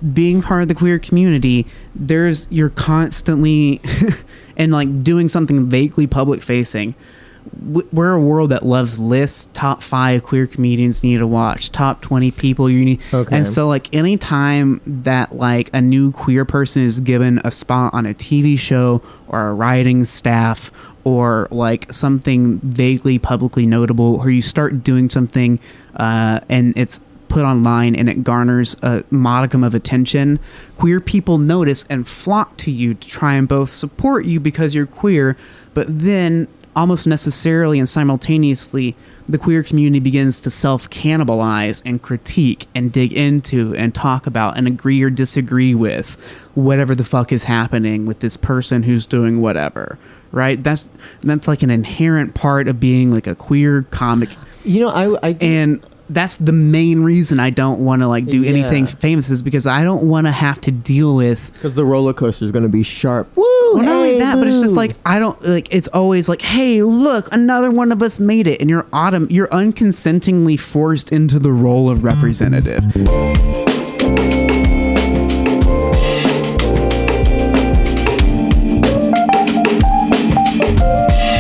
being part of the queer community, you're constantly and like doing something vaguely public facing. We're a world that loves lists, top 5 queer comedians you need to watch, top 20 people you need. Okay. And so like anytime that like a new queer person is given a spot on a TV show or a writing staff or like something vaguely publicly notable, or you start doing something and it's put online and it garners a modicum of attention, queer people notice and flock to you to try and both support you because you're queer, but then almost necessarily and simultaneously, the queer community begins to self-cannibalize and critique and dig into and talk about and agree or disagree with whatever the fuck is happening with this person who's doing whatever, right? That's like an inherent part of being like a queer comic. You know, and that's the main reason I don't want to like do anything famous, is because I don't want to have to deal with, because the roller coaster is going to be sharp. Woo! Well, not only that, but it's just like I don't like. It's always like, hey, look, another one of us made it, and you're unconsentingly forced into the role of representative.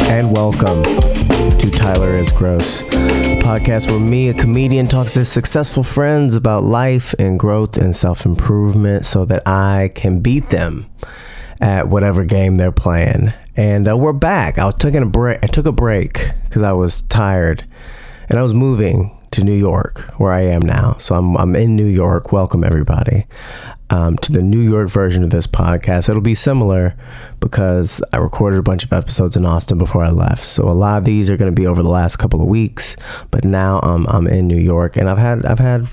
And welcome to Tyler Is Groce, a podcast where me, a comedian, talks to successful friends about life and growth and self-improvement so that I can beat them at whatever game they're playing. And we're back. I took a break because I was tired, and I was moving to New York, where I am now. So I'm in New York. Welcome everybody to the New York version of this podcast. It'll be similar because I recorded a bunch of episodes in Austin before I left. So a lot of these are going to be over the last couple of weeks, but now I'm in New York, and I've had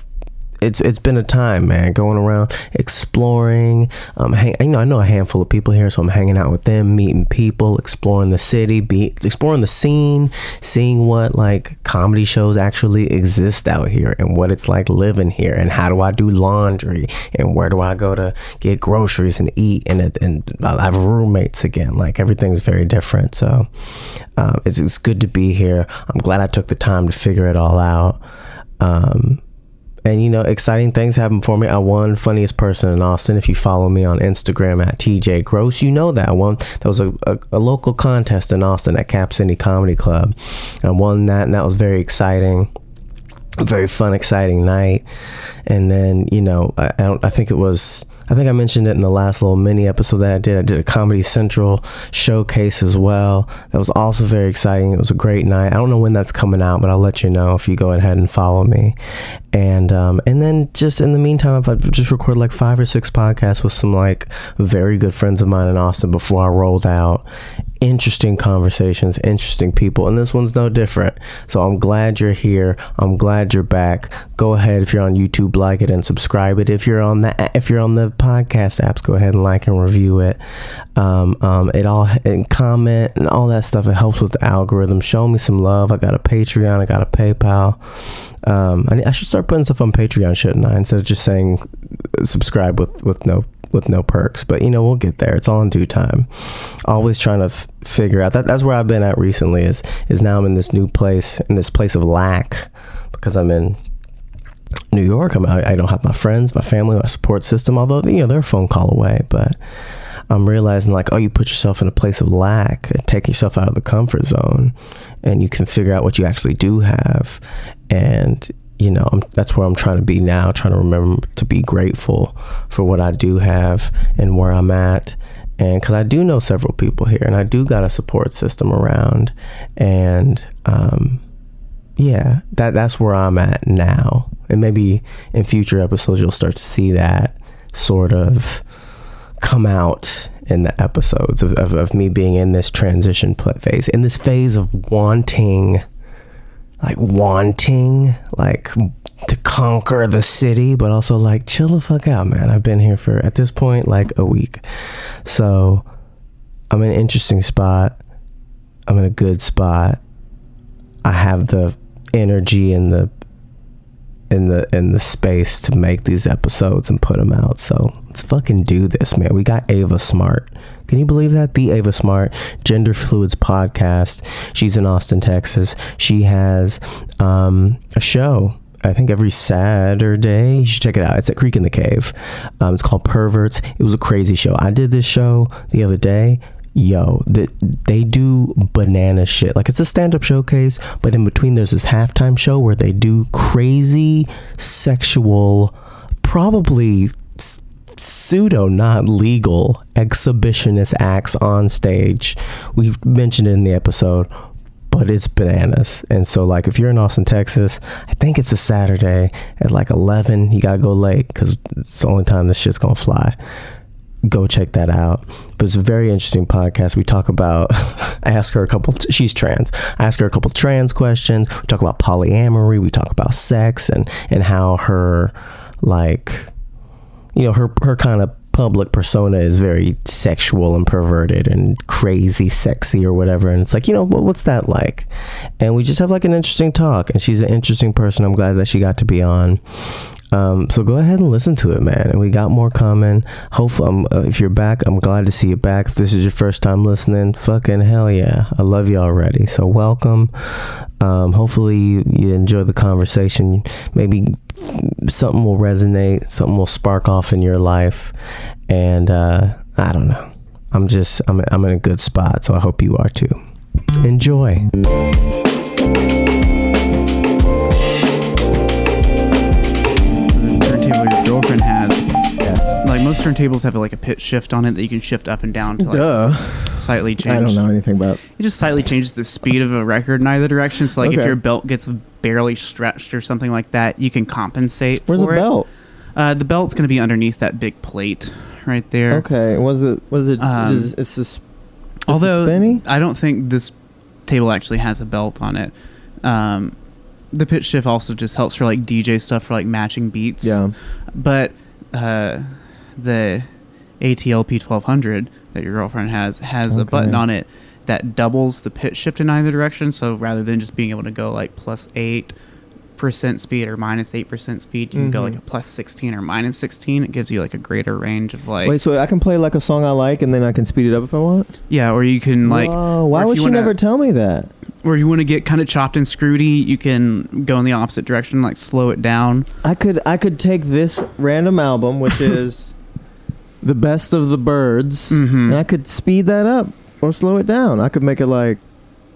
it's been a time, man, going around exploring. I know a handful of people here, so I'm hanging out with them, meeting people, exploring the city, exploring the scene, seeing what like comedy shows actually exist out here and what it's like living here, and how do I do laundry, and where do I go to get groceries and eat, and I have roommates again. Like everything's very different, so it's good to be here. I'm glad I took the time to figure it all out. And, you know, exciting things happen for me. I won Funniest Person in Austin. If you follow me on Instagram at TJ Groce, you know that I won. That was a local contest in Austin at Cap City Comedy Club. I won that, and that was very exciting. A very fun, exciting night. And then, you know, I think I mentioned it in the last little mini episode that I did a Comedy Central showcase as well. That was also very exciting. It was a great night. I don't know when that's coming out, but I'll let you know if you go ahead and follow me. And then just in the meantime, I've just recorded like 5 or 6 podcasts with some like very good friends of mine in Austin before I rolled out. Interesting conversations, interesting people, and this one's no different. So I'm glad you're here. I'm glad you're back. Go ahead, if you're on YouTube, like it and subscribe it. If you're on the podcast apps, go ahead and like and review it. And comment and all that stuff. It helps with the algorithm. Show me some love. I got a Patreon. I got a PayPal. I should start putting stuff on Patreon, shouldn't I? Instead of just saying subscribe with no perks. But you know, we'll get there. It's all in due time. Always trying to figure out that's where I've been at recently. Is now I'm in this new place, in this place of lack, because I'm in New York. I don't have my friends, my family, my support system. Although they're a phone call away, but I'm realizing like, you put yourself in a place of lack and take yourself out of the comfort zone, and you can figure out what you actually do have. And you know, that's where I'm trying to be now, trying to remember to be grateful for what I do have and where I'm at. And because I do know several people here, and I do got a support system around, and that's where I'm at now. And maybe in future episodes you'll start to see that sort of come out in the episodes of me being in this transition phase, in this phase of wanting to conquer the city, but also like chill the fuck out, man. I've been here for, at this point, like a week. So I'm in an interesting spot. I'm in a good spot. I have the energy and the space to make these episodes and put them out. So let's fucking do this, man. We got Ava Smartt. Can you believe that? The Ava Smartt, Gender Fluids Podcast. She's in Austin, Texas. She has a show I think every Saturday. You should check it out. It's at Creek in the Cave. It's called Perverts. It was a crazy show. I did this show the other day. Yo, they do banana shit. Like, it's a stand-up showcase, but in between there's this halftime show where they do crazy sexual, probably pseudo not legal exhibitionist acts on stage. We mentioned it in the episode, but it's bananas. And so, like, if you're in Austin, Texas, I think it's a Saturday at like 11. You gotta go late because it's the only time this shit's gonna fly. Go check that out. But it's a very interesting podcast. We talk about, I ask her a couple, she's trans. I ask her a couple trans questions. We talk about polyamory. We talk about sex and how her, like, you know, her kind of public persona is very sexual and perverted and crazy sexy or whatever. And it's like, you know, what's that like? And we just have like an interesting talk. And she's an interesting person. I'm glad that she got to be on. So go ahead and listen to it, man. And we got more coming. Hopefully, if you're back, I'm glad to see you back. If this is your first time listening, fucking hell yeah. I love you already. So welcome. Hopefully you enjoy the conversation. Maybe something will resonate. Something will spark off in your life. And I don't know. I'm in a good spot. So I hope you are too. Enjoy. Girlfriend has. Yes. Like, most turntables have like a pitch shift on it that you can shift up and down to like slightly change. I don't know anything about it. Just slightly changes the speed of a record in either direction. So like if your belt gets barely stretched or something like that, you can compensate. Where's for the belt? The belt's going to be underneath that big plate right there. Okay. Was it although spinny? I don't think this table actually has a belt on it. The pitch shift also just helps for like DJ stuff for like matching beats. Yeah. But the ATL P1200 that your girlfriend has a button on it that doubles the pitch shift in either direction. So rather than just being able to go like plus 8% speed or minus 8% speed, you can go like a plus 16 or minus 16. It gives you like a greater range of like. Wait, so I can play like a song I like and then I can speed it up if I want? Yeah, or you can like. Whoa, why would she never tell me that? Or you want to get kind of chopped and screwedy, you can go in the opposite direction, like slow it down. I could take this random album, which is the best of the Birds, and I could speed that up or slow it down. I could make it like,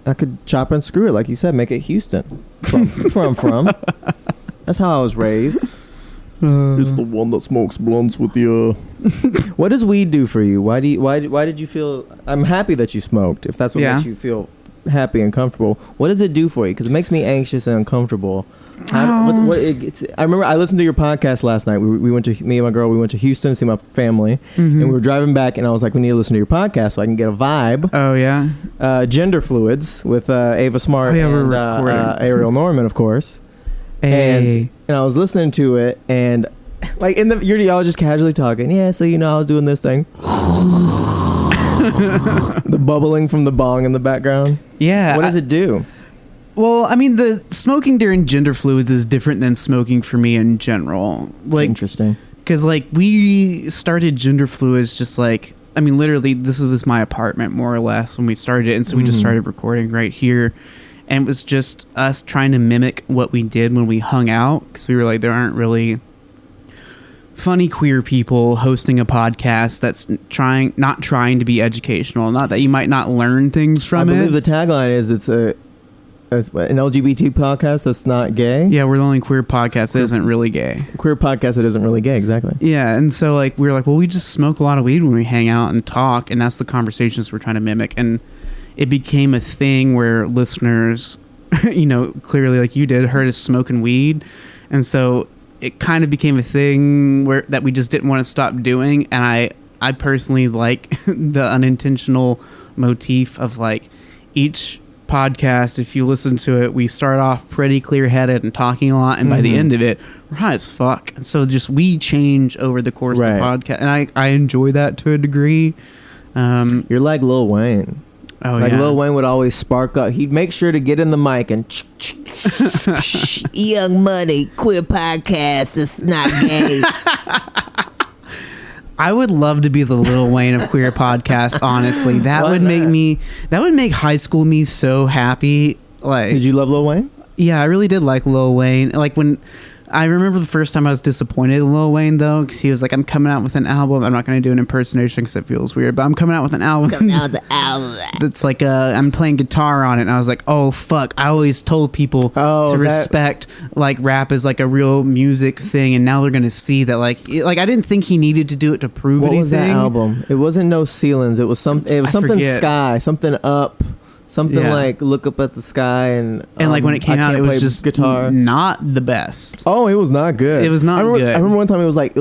I could chop and screw it, like you said, make it Houston. That's where I'm from. That's how I was raised. It's the one that smokes blunts with the. What does weed do for you? Why did you feel? I'm happy that you smoked. If that's what makes you feel happy and comfortable, what does it do for you? Because it makes me anxious and uncomfortable. I remember I listened to your podcast last night. We went to, me and my girl, we went to Houston to see my family, and we were driving back, and I was like, we need to listen to your podcast so I can get a vibe. Oh yeah. Gender Fluids with Ava Smartt and Ariel Norman, of course. Hey. And I was listening to it, and like y'all just casually talking. Yeah, so I was doing this thing. The bubbling from the bong in the background. Yeah. What does it do? Well, I mean, the smoking during gender fluids is different than smoking for me in general. Like, interesting. Because like we started gender fluids just like, I mean, literally this was my apartment more or less when we started it, and so we just started recording right here. And it was just us trying to mimic what we did when we hung out, because we were like, there aren't really funny queer people hosting a podcast that's not trying to be educational. Not that you might not learn things from it. I believe the tagline is it's an LGBT podcast that's not gay. Yeah, we're the only queer podcast that isn't really gay. Queer podcast that isn't really gay, exactly. Yeah, and so like we were like, well, we just smoke a lot of weed when we hang out and talk, and that's the conversations we're trying to mimic. And it became a thing where listeners, clearly like you did, heard us smoking weed, and so it kind of became a thing that we just didn't want to stop doing. And I personally like the unintentional motif of like each podcast, if you listen to it, we start off pretty clear-headed and talking a lot, and by the end of it, we're high as fuck. And so just we change over the course of the podcast, and I enjoy that to a degree. You're like Lil Wayne. Oh, like yeah. Lil Wayne would always spark up. He'd make sure to get in the mic and Young Money, queer podcast that's not gay. I would love to be the Lil Wayne of queer podcast, honestly. That would make high school me so happy. Like, did you love Lil Wayne? Yeah, I really did like Lil Wayne. Like when I remember the first time I was disappointed in Lil Wayne though, because he was like, "I'm coming out with an album. I'm not going to do an impersonation because it feels weird, but I'm coming out with an album. Coming out the album. That's like I'm playing guitar on it." And I was like, "Oh fuck!" I always told people to respect like rap as like a real music thing, and now they're going to see that like I didn't think he needed to do it to prove anything. What was that album? It wasn't No Ceilings. It was something. It was something Sky. Something Up. Something like Look Up at the Sky and like when it came out, it was just guitar. Not the best. Oh, it was not good. It was not good. I remember one time it was like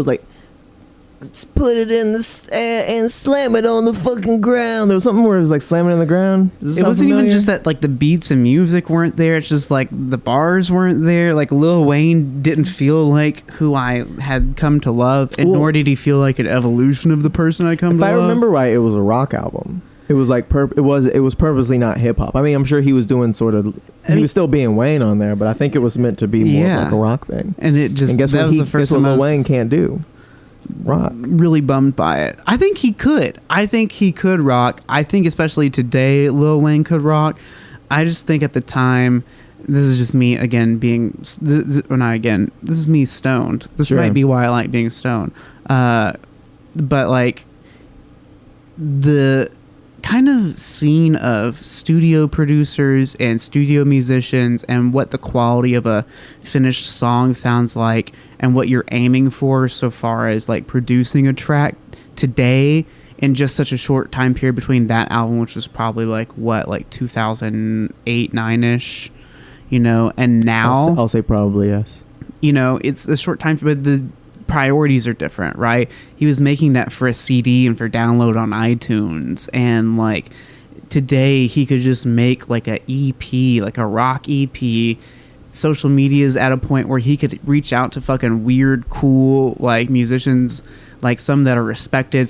Just put it in the and slam it on the fucking ground. there was something where it was like slamming in the ground. It wasn't even just that like the beats and music weren't there. It's just like the bars weren't there. Like Lil Wayne didn't feel like who I had come to love, and nor did he feel like an evolution of the person I come to love. If I remember right, it was a rock album. It was like it was purposely not hip hop. I mean, I'm sure he was doing he was still being Wayne on there, but I think it was meant to be more of like a rock thing. And it just guess that what was the first time Lil Wayne can't do? Rock. Really bummed by it. I think he could. I think he could rock. I think especially today, Lil Wayne could rock. I just think at the time, this is just me again this is me stoned. This might be why I like being stoned. But like the kind of scene of studio producers and studio musicians and what the quality of a finished song sounds like and what you're aiming for so far as like producing a track today in just such a short time period between that album, which was probably like 2008, 9-ish, and now I'll say probably yes. It's a short time, but the priorities are different, right? He was making that for a CD and for download on iTunes, and like today he could just make like a EP, like a rock EP. Social media is at a point where he could reach out to fucking weird, cool like musicians, like some that are respected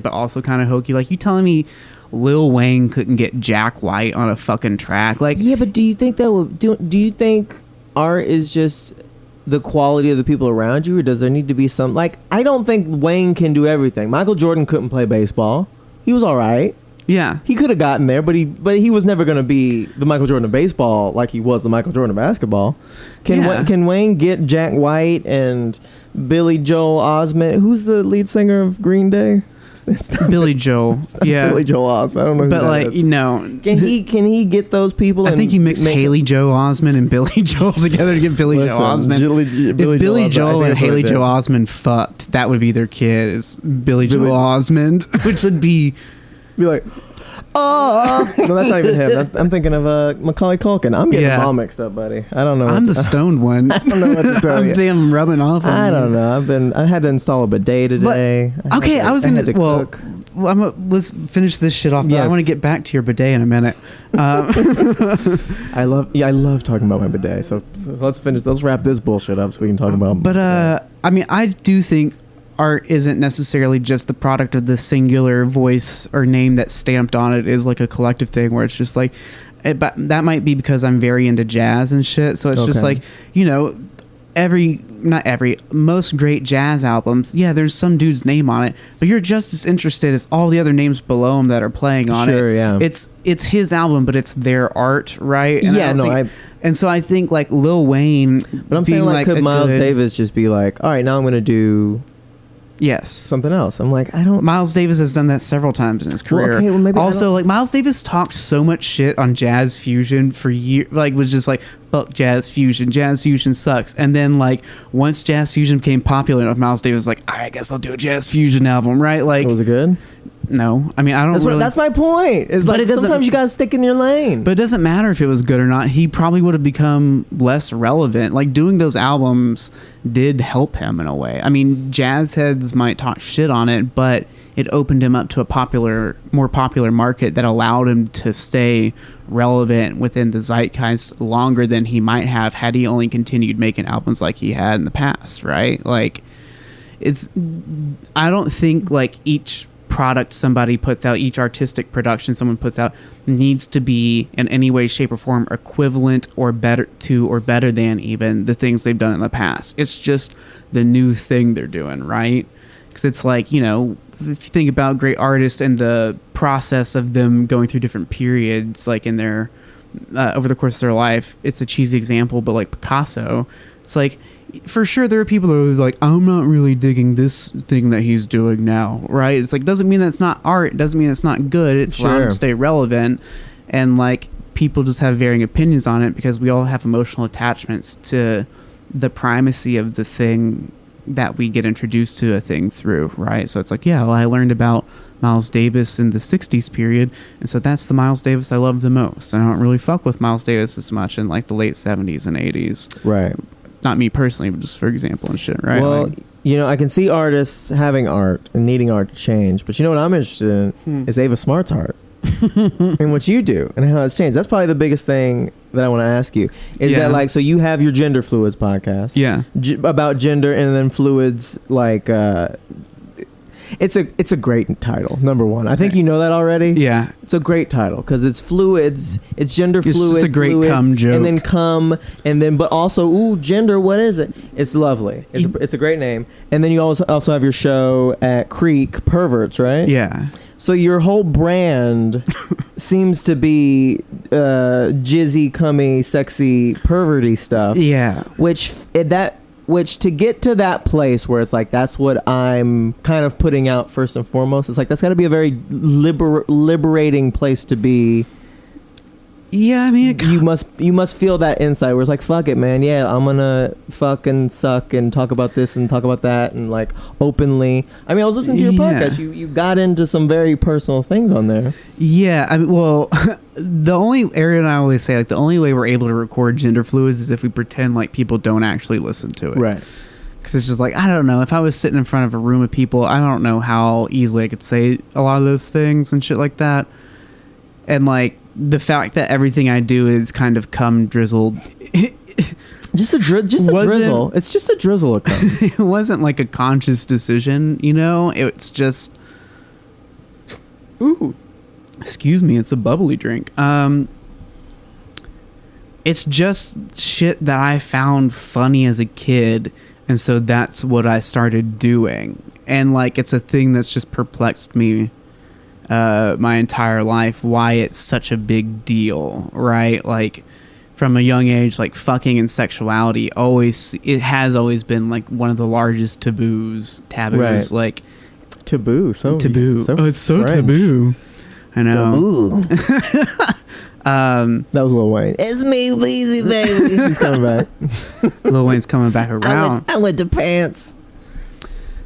but also kind of hokey. Like, you telling me Lil Wayne couldn't get Jack White on a fucking track? Like, yeah, but do you think do you think art is just the quality of the people around you, or does there need to be some, like, I don't think Wayne can do everything. Michael Jordan couldn't play baseball. He was all right. Yeah, he could have gotten there, but he was never going to be the Michael Jordan of baseball like he was the Michael Jordan of basketball. Can Wayne get Jack White and Billy Joel Osment? Who's the lead singer of Green Day? It's not Billy Joel. Yeah, Billy Joel Osment. I don't know who but that like is. Can he get those people? I think he mixed Haley Joel Osment and Billy Joel together to get Billy Joel Osment. If Billy Joel and Haley Joel Osment fucked, that would be their kid, is Billy Joel Osment, which would be like, oh no, that's not even him. I'm thinking of Macaulay Culkin. I'm getting them all mixed up, buddy. I don't know. I'm the stoned one. I don't know what to tell you. I'm rubbing off on I don't know. I had to install a bidet today. Let's finish this shit off. Yes. I want to get back to your bidet in a minute. I love talking about my bidet. So let's wrap this bullshit up so we can talk about. But I mean, I do think art isn't necessarily just the product of the singular voice or name that's stamped on it. It is like a collective thing where it's just like, but that might be because I'm very into jazz and shit. So it's just like, most great jazz albums, there's some dude's name on it, but you're just as interested as all the other names below him that are playing on it. Sure, yeah. It's his album, but it's their art, right? And and so I think like Lil Wayne, but I'm saying like could Miles Davis just be like, all right, now I'm going to do something else. I'm like, Miles Davis has done that several times in his career. Well, maybe also, like, Miles Davis talked so much shit on jazz fusion for years. Like, was just like, fuck jazz fusion. Jazz fusion sucks. And then, like, once jazz fusion became popular enough, Miles Davis was like, I guess I'll do a jazz fusion album, right? Like, was it good? No, I mean, I don't that's my point. It's like sometimes you gotta stick in your lane. But it doesn't matter if it was good or not. He probably would have become less relevant. Like, doing those albums did help him in a way. I mean, jazz heads might talk shit on it, but it opened him up to a more popular market that allowed him to stay relevant within the zeitgeist longer than he might have had he only continued making albums like he had in the past, right? Like, I don't think like each product somebody puts out, each artistic production someone puts out needs to be in any way, shape, or form equivalent or better than even the things they've done in the past. It's just the new thing they're doing, right? Because it's like, if you think about great artists and the process of them going through different periods, like in their over the course of their life. It's a cheesy example, but like Picasso, it's like, for sure there are people that are like, I'm not really digging this thing that he's doing now, right? It's like, doesn't mean that's not art, doesn't mean it's not good. It's allowed to stay relevant. And like, people just have varying opinions on it because we all have emotional attachments to the primacy of the thing that we get introduced to a thing through, right? So it's like, yeah, well, I learned about Miles Davis in the 60s period, and so that's the Miles Davis I love the most. I don't really fuck with Miles Davis as much in like the late 70s and 80s. Right. Not me personally, but just for example and shit, right? Well, like, you know, I can see artists having art and needing art to change, but you know what I'm interested in is Ava Smart's art. And what you do and how it's changed. That's probably the biggest thing that I want to ask you is that, like, so you have your Gender Fluids podcast, about gender and then fluids, like it's a great title, number one. I think you know that already. Yeah, it's a great title because it's fluids, it's gender fluid, it's just a great fluids, cum joke, and then cum, and then but also gender, what is it? It's lovely. It's a great name. And then you also have your show at Creek, Perverts, right? Yeah. So your whole brand seems to be jizzy, cummy, sexy, perverty stuff. Yeah. Which to get to that place where it's like, that's what I'm kind of putting out first and foremost. It's like, that's got to be a very liberating place to be. Yeah, I mean, you must feel that insight where it's like, fuck it, man. Yeah, I'm gonna fuck and suck and talk about this and talk about that and like openly. I mean, I was listening to your podcast. You got into some very personal things on there. Yeah, I mean, well, the only area, and I always say, like, the only way we're able to record Gender Fluids is if we pretend like people don't actually listen to it. Right. Because it's just like, I don't know, if I was sitting in front of a room of people, I don't know how easily I could say a lot of those things and shit like that. And like, the fact that everything I do is kind of cum drizzled. Just a drizzle. It's just a drizzle of cum. It wasn't like a conscious decision, you know? It's just... Ooh. Excuse me, it's a bubbly drink. It's just shit that I found funny as a kid, and so that's what I started doing. And like, it's a thing that's just perplexed me my entire life, why it's such a big deal, right? Like, from a young age, like, fucking and sexuality it has always been like one of the largest taboos, right. Like, taboo. It's so French. Taboo. I know. That was Lil Wayne. It's me, Weezy, baby. He's coming back. Lil Wayne's coming back around. I went to pants.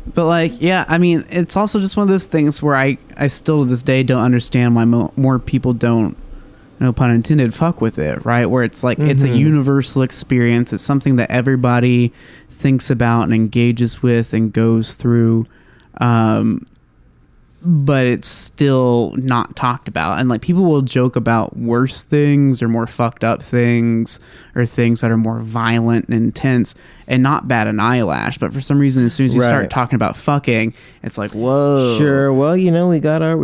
But like, yeah, I mean, it's also just one of those things where I still to this day don't understand why more people don't, no pun intended, fuck with it, right? Where it's like, it's a universal experience. It's something that everybody thinks about and engages with and goes through. But it's still not talked about. And like, people will joke about worse things or more fucked up things or things that are more violent and intense and not bat an eyelash. But for some reason, as soon as you start talking about fucking, it's like, whoa. Sure. Well, you know, we got our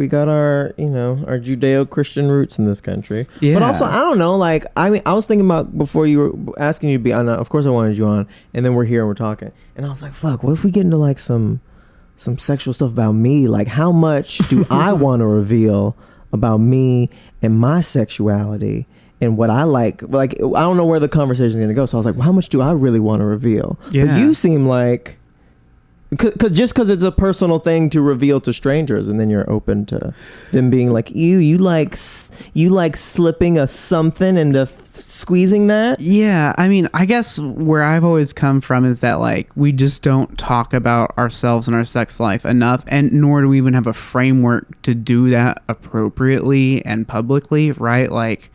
you know, our Judeo-Christian roots in this country. Yeah. But also, I don't know, like, I mean, I was thinking about before you were asking you to be on, of course I wanted you on, and then we're here and we're talking. And I was like, fuck, what if we get into like some sexual stuff about me? Like, how much do I want to reveal about me and my sexuality and what I like? Like, I don't know where the conversation is going to go. So I was like, well, how much do I really want to reveal? Yeah. But you seem like, because it's a personal thing to reveal to strangers, and then you're open to them being like, you like slipping a something into squeezing that. Yeah, I mean, I guess where I've always come from is that like, we just don't talk about ourselves and our sex life enough, and nor do we even have a framework to do that appropriately and publicly, right? Like,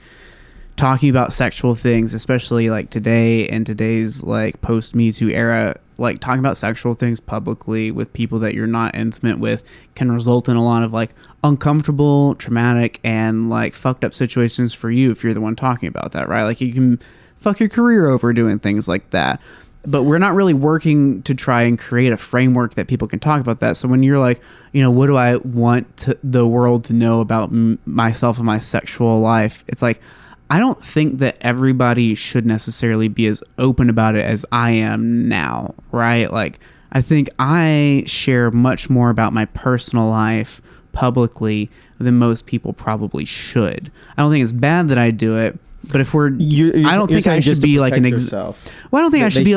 talking about sexual things, especially like today, in today's like post Me Too era, like, talking about sexual things publicly with people that you're not intimate with can result in a lot of like uncomfortable, traumatic, and like fucked up situations for you if you're the one talking about that, right? Like, you can fuck your career over doing things like that. But we're not really working to try and create a framework that people can talk about that. So when you're like, you know, what do I want the world to know about myself and my sexual life? It's like, I don't think that everybody should necessarily be as open about it as I am now, right? Like, I think I share much more about my personal life publicly than most people probably should. I don't think it's bad that I do it. But if we're, I don't think I should be like an yourself. Well, I don't think I should be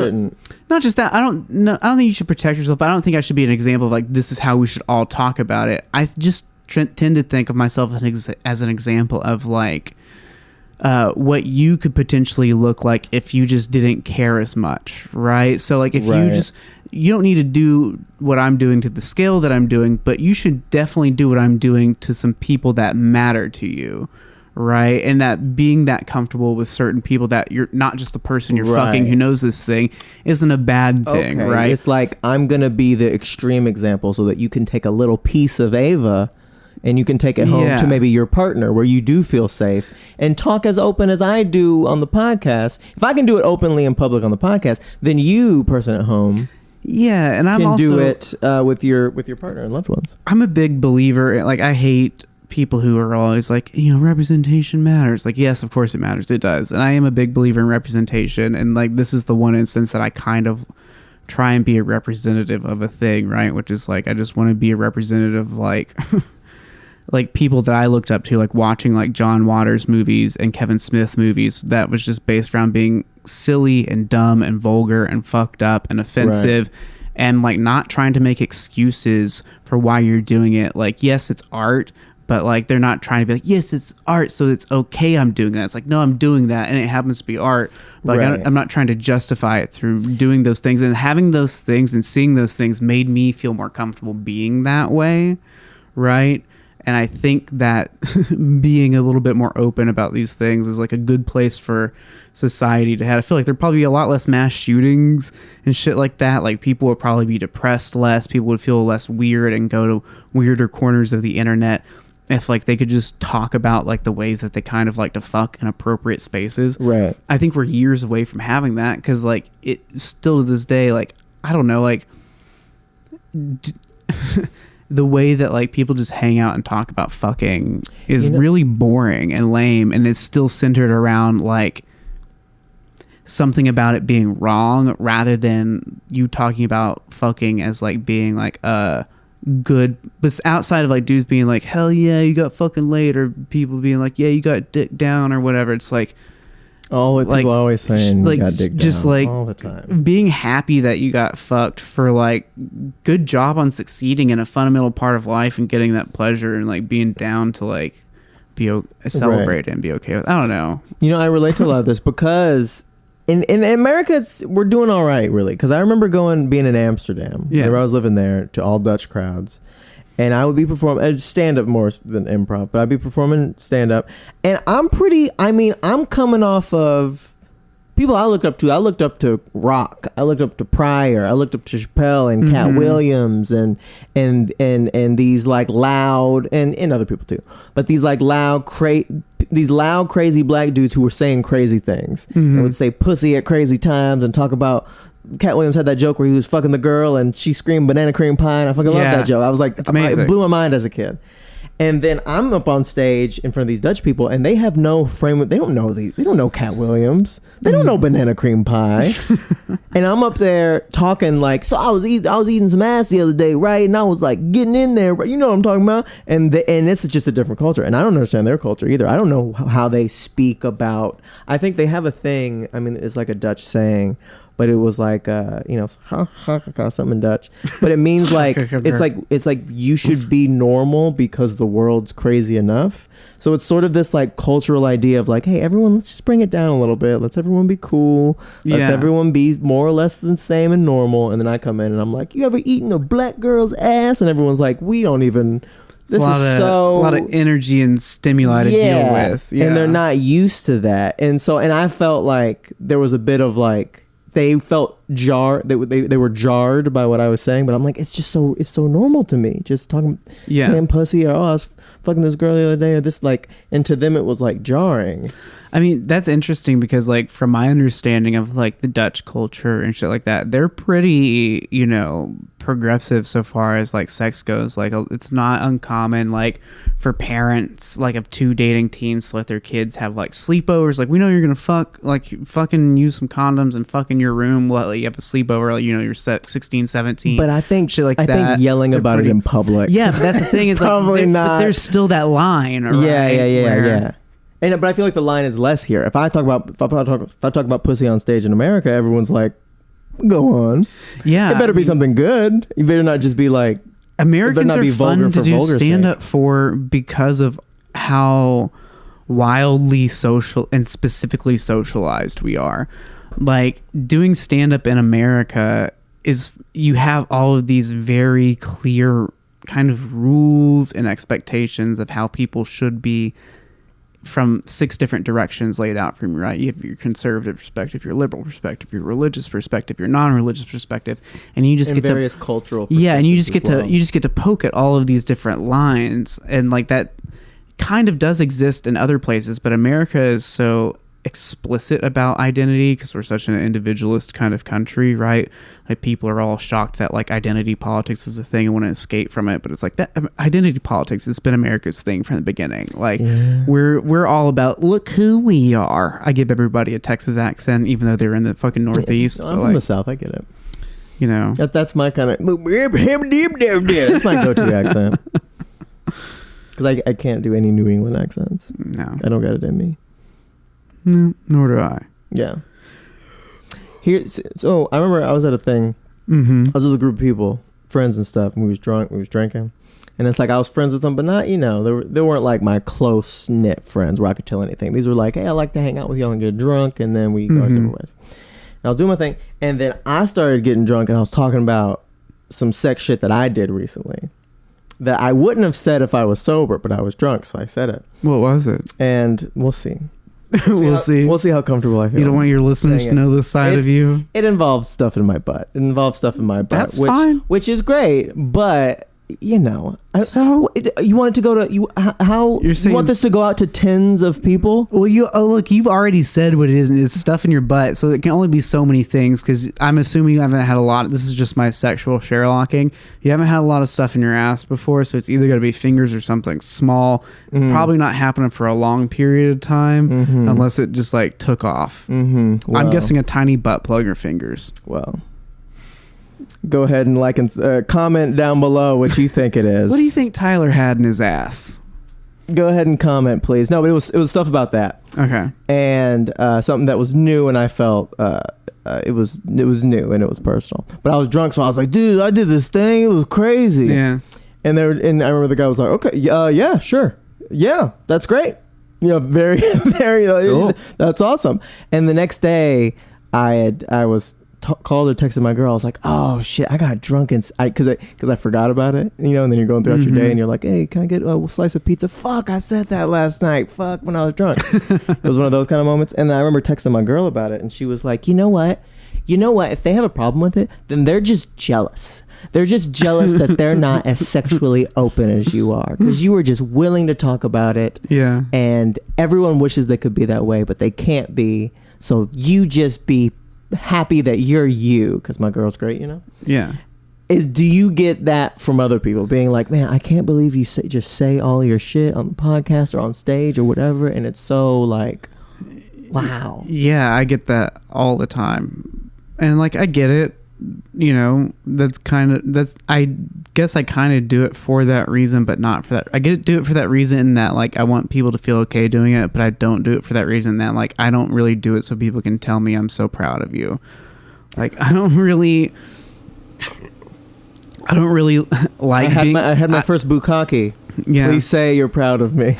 not just that. I don't think you should protect yourself. But I don't think I should be an example of like this is how we should all talk about it. I just tend to think of myself as an example of like what you could potentially look like if you just didn't care as much, right? So like if you don't need to do what I'm doing to the scale that I'm doing, but you should definitely do what I'm doing to some people that matter to you. Right. And that being that comfortable with certain people that you're not just the person you're fucking who knows this thing isn't a bad thing. Right. It's like I'm going to be the extreme example so that you can take a little piece of Ava and you can take it home to maybe your partner where you do feel safe and talk as open as I do on the podcast. If I can do it openly in public on the podcast, then you, person at home, and I'm can also do it with your partner and loved ones. I'm a big believer. Like I hate people who are always like, representation matters. Like, yes, of course it matters. It does. And I am a big believer in representation. And like, this is the one instance that I kind of try and be a representative of a thing, right? Which is like, I just want to be a representative, like, like people that I looked up to, like watching like John Waters movies and Kevin Smith movies that was just based around being silly and dumb and vulgar and fucked up and offensive. And like not trying to make excuses for why you're doing it. Like, yes, it's art, but like they're not trying to be like, yes, it's art, so it's okay I'm doing that. It's like, no, I'm doing that, and it happens to be art. But like, I'm not trying to justify it through doing those things. And having those things and seeing those things made me feel more comfortable being that way, right? And I think that being a little bit more open about these things is like a good place for society to have. I feel like there'd probably be a lot less mass shootings and shit like that. Like people would probably be depressed less. People would feel less weird and go to weirder corners of the internet if like they could just talk about like the ways that they kind of like to fuck in appropriate spaces. Right. I think we're years away from having that because like it still to this day, like, I don't know, like the way that like people just hang out and talk about fucking is really boring and lame, and it's still centered around like something about it being wrong rather than you talking about fucking as like being like good. But outside of like dudes being like, hell yeah, you got fucking laid, or people being like, yeah, you got dick down or whatever, it's like all the people always saying like, you got dick just down like all the time. Being happy that you got fucked for like good job on succeeding in a fundamental part of life and getting that pleasure, and like being down to like be celebrate and be okay with. I don't know. I relate to a lot of this because in America we're doing all right, really, because I remember being in Amsterdam whenever I was living there, to all Dutch crowds. And I would be performing stand-up more than improv, but I'd be performing stand-up. And I'm coming off of people I looked up to. I looked up to Rock. I looked up to Pryor. I looked up to Chappelle and Cat Williams and these like loud, and other people too. But these like loud, crazy black dudes who were saying crazy things. And would say pussy at crazy times and talk about... Cat Williams had that joke where he was fucking the girl and she screamed banana cream pie, and I fucking love that joke. I was like, it blew my mind as a kid. And then I'm up on stage in front of these Dutch people, and they have no frame. They don't know Cat Williams. They don't know banana cream pie. And I'm up there talking like, so I was eating some ass the other day, right? And I was like getting in there, right? You know what I'm talking about? And it's just a different culture, and I don't understand their culture either. I don't know how they speak about. I think they have a thing. I mean, it's like a Dutch saying. But it was like, something in Dutch. But it means like, it's like you should be normal because the world's crazy enough. So it's sort of this like cultural idea of like, hey, everyone, let's just bring it down a little bit. Let's everyone be cool. Let's everyone be more or less the same and normal. And then I come in and I'm like, you ever eaten a black girl's ass? And everyone's like, we don't even... This is a lot of energy and stimuli to deal with. Yeah. And they're not used to that. And I felt like there was a bit of like... They felt jarred. They were jarred by what I was saying, but I'm like, it's so normal to me. Just saying pussy, or I was fucking this girl the other day, or this like, and to them it was like jarring. I mean, that's interesting because like from my understanding of like the Dutch culture and shit like that, they're pretty, progressive so far as like sex goes. Like it's not uncommon like for parents like of two dating teens to let their kids have like sleepovers. Like, we know you're gonna fucking use some condoms and fuck in your room while you have a sleepover, like, you're 16, 17. But I think shit like I that, think yelling about it in public. Yeah, but that's the thing is probably like, not. But there's still that line, right? Yeah. But I feel like the line is less here. If I talk about pussy on stage in America, everyone's like, go on. Yeah. It better be something good. You better not just be like, Americans are fun to do stand sake. up for because of how wildly social and specifically socialized we are. Like, doing stand up in America is, you have all of these very clear kind of rules and expectations of how people should be from 6 different directions laid out from you, right? You have your conservative perspective, your liberal perspective, your religious perspective, your non-religious perspective, and you just get various cultural and you just get well. to get to poke at all of these different lines, and like that kind of does exist in other places, but America is so explicit about identity because we're such an individualist kind of country, right? Like, people are all shocked that like identity politics is a thing and want to escape from it, but it's like that identity politics has been America's thing from the beginning. Like, we're all about, look who we are. I give everybody a Texas accent even though they're in the fucking Northeast. I'm from the South, I get it. You know, that's my kind of that's my go-to accent, because I can't do any New England accents. No, I don't got it in me. No, nor do I. Yeah. So I remember I was at a thing. Mm-hmm. I was with a group of people, friends and stuff, and we was drinking. And it's like I was friends with them, but not, they weren't like my close-knit friends where I could tell anything. These were like, hey, I like to hang out with y'all and get drunk, and then we go our separate ways. And I was doing my thing, and then I started getting drunk, and I was talking about some sex shit that I did recently that I wouldn't have said if I was sober, but I was drunk, so I said it. What was it? And we'll see. We'll see. We'll see how comfortable I feel. You don't want your listeners to know this side of you? It involves stuff in my butt. That's fine. Which is great, but So you want it to go to you? How you want this to go out to tens of people? Well, look, you've already said what it is, and it's stuff in your butt, so it can only be so many things. Because I'm assuming you haven't had a lot. This is just my sexual Sherlocking. You haven't had a lot of stuff in your ass before, so it's either got to be fingers or something small. Probably not happening for a long period of time, unless it just like took off. Well, I'm guessing a tiny butt plug or fingers. Well. Go ahead and like and comment down below what you think it is. What do you think Tyler had in his ass? Go ahead and comment, please. No, but it was stuff about that. Okay. And something that was new, and I felt it was new and it was personal. But I was drunk, so I was like, dude, I did this thing. It was crazy. Yeah. And I remember the guy was like, okay, yeah, sure, yeah, that's great. Very, very. Cool. That's awesome. And the next day, I was. Called or texted my girl. I was like, oh shit, I got drunk and because I forgot about it, and then you're going throughout your day and you're like, hey, can I get a slice of pizza? Fuck, I said that last night. Fuck, when I was drunk. It was one of those kind of moments. And then I remember texting my girl about it, and she was like, you know what, if they have a problem with it, then they're just jealous. They're just jealous that they're not as sexually open as you are, because you were just willing to talk about it. Yeah. And everyone wishes they could be that way, but they can't be. So you just be happy that you're you, because my girl's great, Yeah. Do you get that from other people being like, man, I can't believe you just say all your shit on the podcast or on stage or whatever, and it's so like, wow. Yeah, I get that all the time, and like I get it. I guess I kind of do it for that reason, but not for that. Do it for that reason in that like I want people to feel okay doing it, but I don't do it for that reason that like I don't really do it so people can tell me I'm so proud of you. Like I don't really like. I had my first bukkake. Yeah. Please say you're proud of me.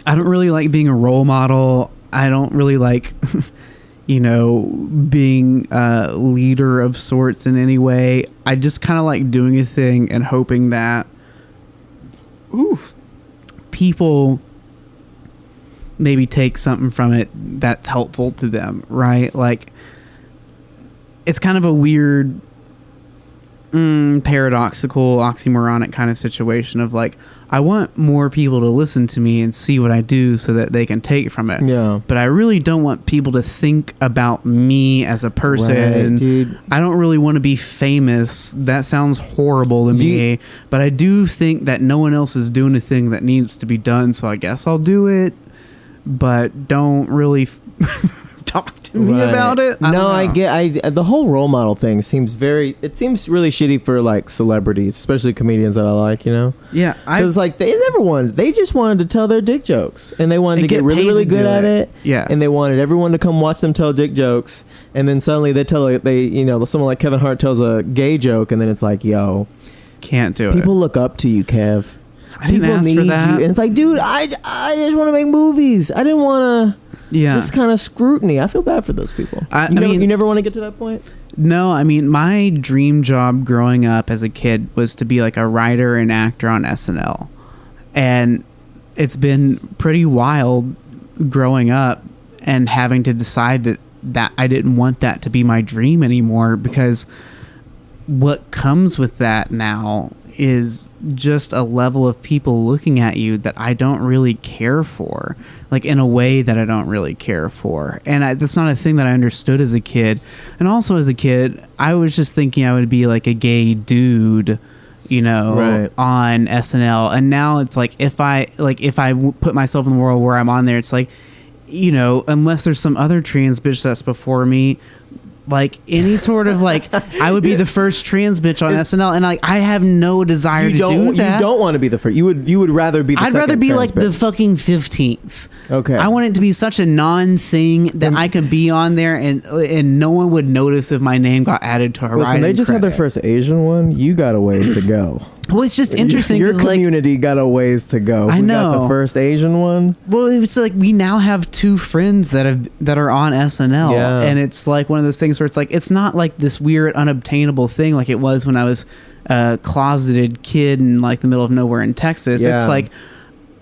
I don't really like being a role model. I don't really like. Being a leader of sorts in any way. I just kind of like doing a thing and hoping that people maybe take something from it that's helpful to them, right? Like, it's kind of a weird, paradoxical, oxymoronic kind of situation of like, I want more people to listen to me and see what I do so that they can take from it. Yeah. But I really don't want people to think about me as a person. Right, dude. I don't really want to be famous. That sounds horrible to me. But I do think that no one else is doing a thing that needs to be done, so I guess I'll do it. But don't really talk to me about it. The whole role model thing seems really shitty for like celebrities, especially comedians that I like, you know? Yeah. Because like they just wanted to tell their dick jokes and they wanted to get really, really good at it. Yeah. And they wanted everyone to come watch them tell dick jokes. And then suddenly someone like Kevin Hart tells a gay joke and then it's like, yo, can't do it. People look up to you, Kev. I didn't People ask need for that. you. And it's like, dude, I just want to make movies. I didn't want to. Yeah. This kind of scrutiny. I feel bad for those people. You never want to get to that point? No, I mean, my dream job growing up as a kid was to be like a writer and actor on SNL. And it's been pretty wild growing up and having to decide that I didn't want that to be my dream anymore, because what comes with that now is just a level of people looking at you that I don't really care for, like in a way that I don't really care for. And that's not a thing that I understood as a kid. And also as a kid, I was just thinking I would be like a gay dude, you know, right, on SNL. And now it's like, if I put myself in the world where I'm on there, it's like, you know, unless there's some other trans bitch that's before me, like any sort of like, I would be the first trans bitch on SNL, and like I have no desire to do that. You don't want to be the first. You would rather be the I'd second rather be trans like bitch. the fucking 15th. Okay. I want it to be such a non-thing that I could be on there and no one would notice if my name got added to a Listen, writing they just had their credit. first Asian one. You got a ways to go. Well, it's just interesting. Your 'cause, like, community got a ways to go. I We know. got the first Asian one. well, it's like we now have two friends that are on SNL, Yeah. and it's like one of those things where it's like it's not like this weird unobtainable thing like it was when I was a closeted kid in like the middle of nowhere in Texas. Yeah. It's like,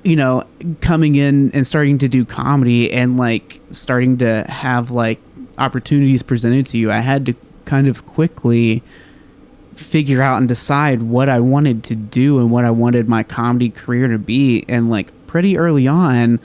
you know, coming in and starting to do comedy and like starting to have like opportunities presented to you. I had to kind of quickly figure out and decide what I wanted to do and what I wanted my comedy career to be. And like pretty early on,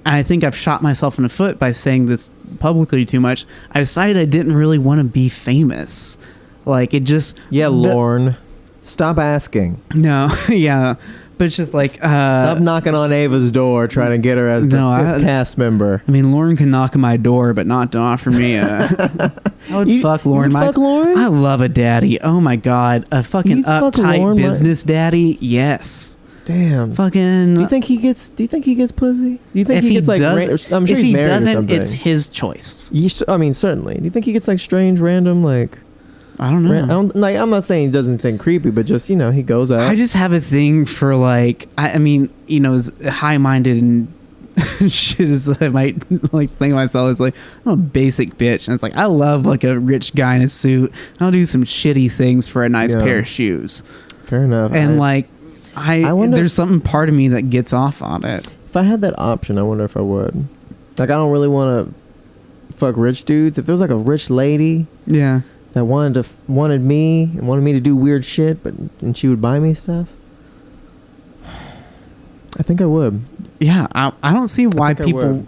I think I've shot myself in the foot by saying this publicly too much. I decided I didn't really want to be famous. Like it just... Yeah, Lorne. Stop asking. No, yeah. But it's just like... Stop knocking on Ava's door trying to get her as the fifth cast member. I mean, Lauren can knock on my door, but not to offer me a... I would fuck Lauren. Fuck Lauren? I love a daddy. Oh my God. A fucking You'd fuck uptight Lauren, business daddy. Yes. Damn. Fucking... Do you think he gets pussy? Do you think if he gets like... I'm sure if he's he married or doesn't, something. it's his choice. I mean, certainly. Do you think he gets like strange, random, like... I don't know. I'm not saying he doesn't think creepy, but just, you know, he goes out. I just have a thing for like, I mean, you know, as high-minded and shit as I might like think of myself as like, I'm a basic bitch. And it's like, I love like a rich guy in a suit. I'll do some shitty things for a nice pair of shoes. Fair enough. And I wonder there's something part of me that gets off on it. If I had that option, I wonder if I would. Like, I don't really want to fuck rich dudes. If there was like a rich lady... Yeah. that wanted me to do weird shit, and she would buy me stuff. I think I would. Yeah, I don't see why people...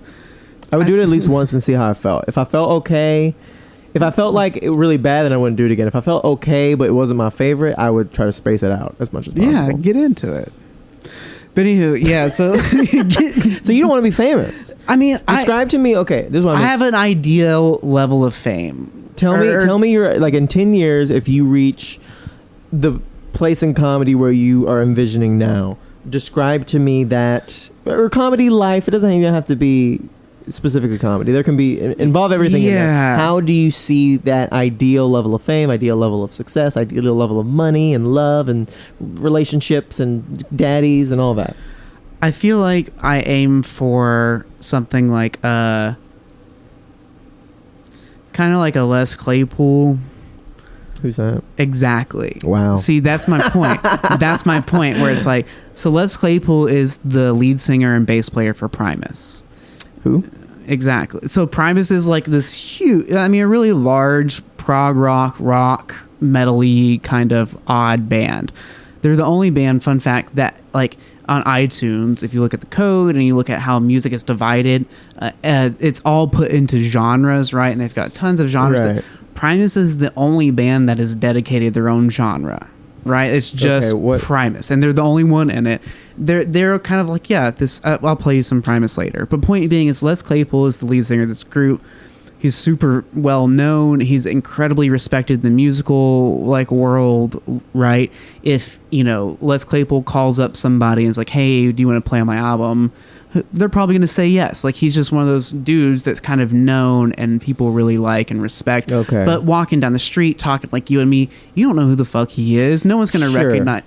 I would do it at least once and see how I felt. If I felt okay, if I felt like it really bad, then I wouldn't do it again. If I felt okay, but it wasn't my favorite, I would try to space it out as much as possible. Yeah, get into it. But anywho, yeah, so... So you don't want to be famous. I mean, Describe to me, okay, this is what I have an ideal level of fame. Tell me your, like, in 10 years, if you reach the place in comedy where you are envisioning now, describe to me that, or comedy life, it doesn't even have to be specifically comedy. There can be, involve everything in there. How do you see that ideal level of fame, ideal level of success, ideal level of money and love and relationships and daddies and all that? I feel like I aim for something like kind of like a Les Claypool. Who's that? Exactly. Wow. See, that's my point. That's my point, where it's like, so Les Claypool is the lead singer and bass player for Primus. Who? Exactly. So Primus is like this huge, I mean, a really large prog rock, metal-y kind of odd band. They're the only band, fun fact, that like on iTunes, if you look at the code and you look at how music is divided, it's all put into genres, right? And they've got tons of genres. Right. Primus is the only band that has dedicated their own genre. right? It's just Primus, and they're the only one in it. They're kind of like, yeah, this. I'll play you some Primus later. But point being is, Les Claypool is the lead singer of this group. He's super well known. He's incredibly respected in the musical world, right? If Les Claypool calls up somebody and is like, "Hey, do you want to play on my album?" They're probably going to say yes. Like, he's just one of those dudes that's kind of known and people really like and respect. Okay. But walking down the street talking like you and me, you don't know who the fuck he is. No one's going to recognize.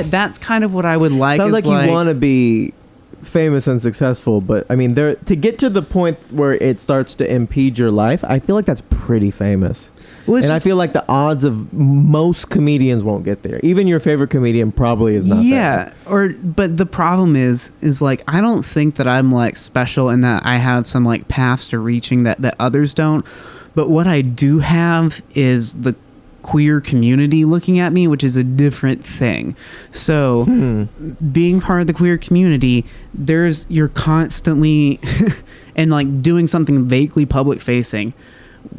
That's kind of what I would like. Sounds like you want to be famous and successful, but I mean, to get to the point where it starts to impede your life, I feel like that's pretty famous. Well, and I feel like the odds of most comedians won't get there. Even your favorite comedian probably is not. Yeah, but the problem is like, I don't think that I'm like special in that I have some like paths to reaching that others don't. But what I do have is the queer community looking at me, which is a different thing. So being part of the queer community, you're constantly and like doing something vaguely public facing.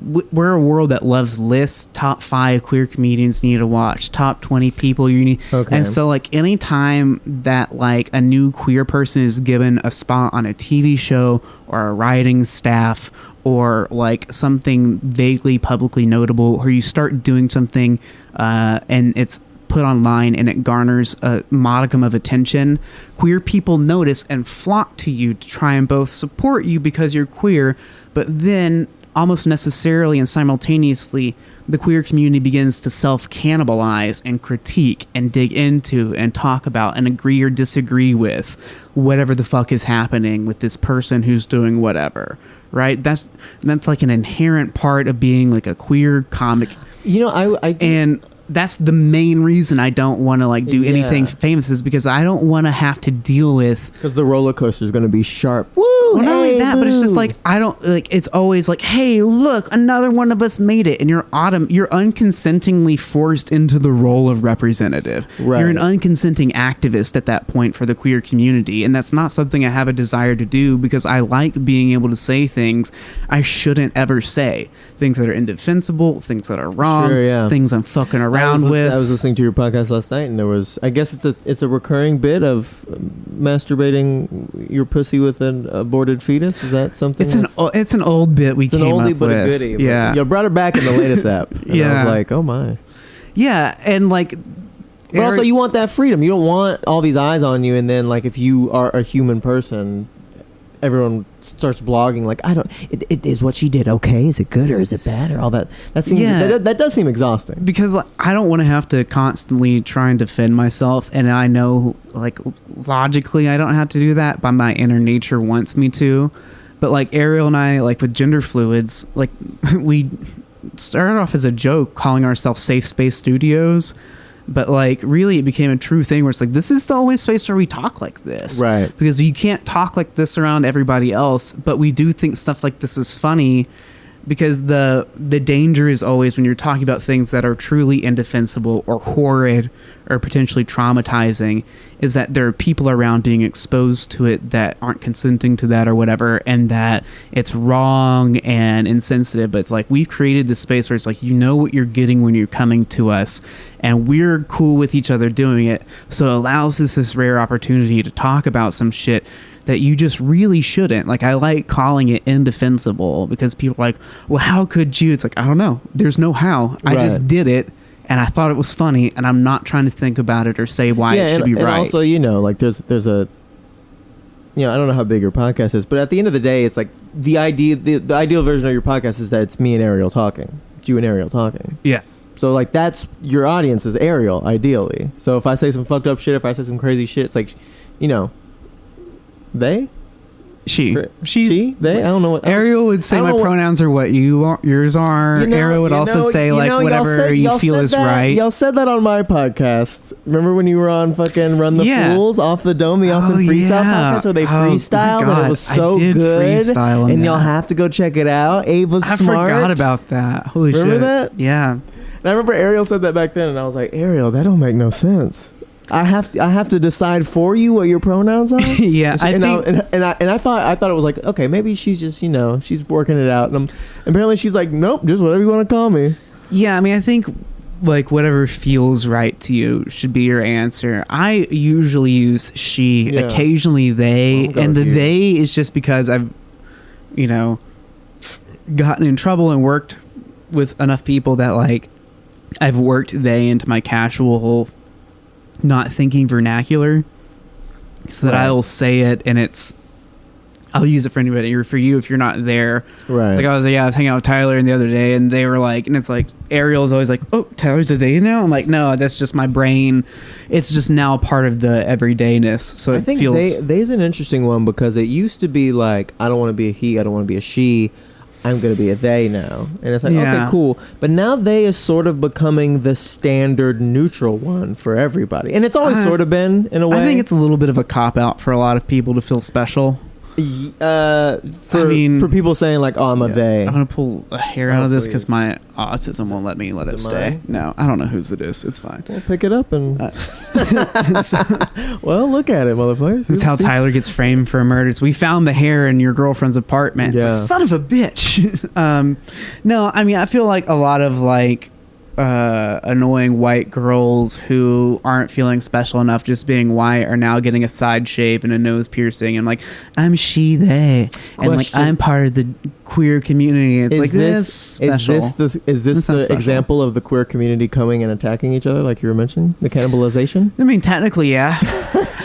We're a world that loves lists, top 5 queer comedians you need to watch, top 20 people you need. Okay. And so like anytime that like a new queer person is given a spot on a TV show or a writing staff or like something vaguely publicly notable, or you start doing something and it's put online and it garners a modicum of attention, queer people notice and flock to you to try and both support you because you're queer, but then almost necessarily and simultaneously, the queer community begins to self-cannibalize and critique and dig into and talk about and agree or disagree with whatever the fuck is happening with this person who's doing whatever, right? That's like an inherent part of being like a queer comic. And that's the main reason I don't want to like do anything famous, is because I don't want to have to deal with, because the roller coaster is going to be sharp. Woo! Well, not only that, but it's just like, I don't like, it's always like, hey, look, another one of us made it, and you're unconsentingly forced into the role of representative. Right. You're an unconsenting activist at that point for the queer community, and that's not something I have a desire to do, because I like being able to say things I shouldn't ever say, things that are indefensible, things that are wrong, things I'm fucking around with. I was listening to your podcast last night, and there was, I guess it's a recurring bit of masturbating your pussy with an aborted fetus. Is that something? It's an old bit we came up with. It's an oldie but a goodie. Yeah, you brought it back in the latest app. And I was like, oh my. Yeah, and like, but also you want that freedom. You don't want all these eyes on you, and then like if you are a human person, everyone starts blogging like, it is what she did okay, is it good or is it bad, or all that. That seems that does seem exhausting, because like, I don't want to have to constantly try and defend myself, and I know like logically I don't have to do that, but my inner nature wants me to. But like Ariel and I, like with gender fluids, like we started off as a joke calling ourselves Safe Space Studios, but like really it became a true thing where it's like, this is the only space where we talk like this, right? Because you can't talk like this around everybody else, but we do think stuff like this is funny, because the danger is always when you're talking about things that are truly indefensible or horrid or potentially traumatizing, is that there are people around being exposed to it that aren't consenting to that or whatever, and that it's wrong and insensitive. But it's like, we've created this space where it's like, you know what you're getting when you're coming to us, and we're cool with each other doing it, so it allows us this rare opportunity to talk about some shit that you just really shouldn't. Like, I like calling it indefensible, because people are like, well, how could you? It's like, I don't know. There's no how. I just did it, and I thought it was funny, and I'm not trying to think about it or say why it should be right. And also, like there's a, I don't know how big your podcast is, but at the end of the day, it's like the ideal version of your podcast is that it's me and Ariel talking. It's you and Ariel talking. Yeah. So like, that's your audience is Ariel, ideally. So if I say some fucked up shit, if I say some crazy shit, it's like, they? She, they? I don't know what. Ariel would say my pronouns are what yours are. Ariel would also say like whatever you feel is right. Y'all said that on my podcast. Remember when you were on fucking Run the Fools Off the Dome, the Awesome Freestyle podcast, where they freestyled, and it was so good. And y'all have to go check it out. Ava Smartt. I forgot about that. Holy shit. Remember that? Yeah. And I remember Ariel said that back then, and I was like, Ariel, that don't make no sense. I have to decide for you what your pronouns are. Yeah, I thought it was like, okay, maybe she's just she's working it out, and apparently she's like, nope, just whatever you want to call me. Yeah, I mean, I think like whatever feels right to you should be your answer. I usually use she, Yeah. occasionally they, Well, and the you. they is just because I've, you know, gotten in trouble and worked with enough people that like I've worked they into my casual, not thinking vernacular, so that Right. I will say it and I'll use it for anybody or for you if you're not there. Right. It's like I was hanging out with Tyler the other day and they were like, and it's like Ariel's always like, oh, Tyler's a they now? I'm like, no, that's just my brain. It's just now part of the everydayness. So I it think feels they's an interesting one because it used to be like, I don't want to be a he, I don't want to be a she, I'm going to be a they now. And it's like, Yeah. okay, cool. But now they is sort of becoming the standard neutral one for everybody. And it's always sort of been, in a way. I think it's a little bit of a cop out for a lot of people to feel special. For people saying like, oh, I'm a they. I'm gonna pull a hair out of this because please. my autism won't let me let it it stay. mine? No, I don't know whose it is. It's fine. Well, pick it up and That's well, look at it, motherfucker. how See? Tyler gets framed for murders. We found the hair in your girlfriend's apartment. It's Yeah. like, son of a bitch. No, I mean, I feel like a lot of like annoying white girls who aren't feeling special enough just being white are now getting a side shave and a nose piercing and like, I'm she, they. And like, Question. I'm part of the queer community. It's like, this special. Is this That's the not special. example of the queer community coming and attacking each other, like you were mentioning, the cannibalization? I mean, technically, yeah.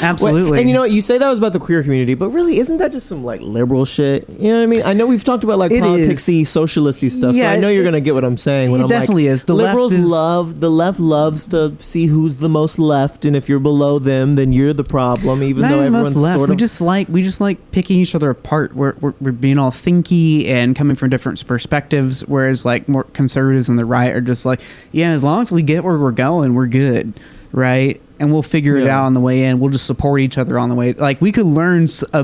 Absolutely. Wait, and you know what? You say that was about the queer community, but really, isn't that just some like liberal shit? You know what I mean? I know we've talked about like It politicsy, socialisty stuff, Yeah, so I know you're it- gonna get what I'm saying. When it I'm definitely like, is. The liberals left is- the left loves to see who's the most left, and if you're below them, then you're the problem. Even Not though even everyone's most left. sort We of just like picking each other apart. We're being all thinky and coming from different perspectives. Whereas like more conservatives on the right are just like, yeah, as long as we get where we're going, we're good, right? And we'll figure it Yeah. out on the way in. We'll just support each other on the way. Like we could learn a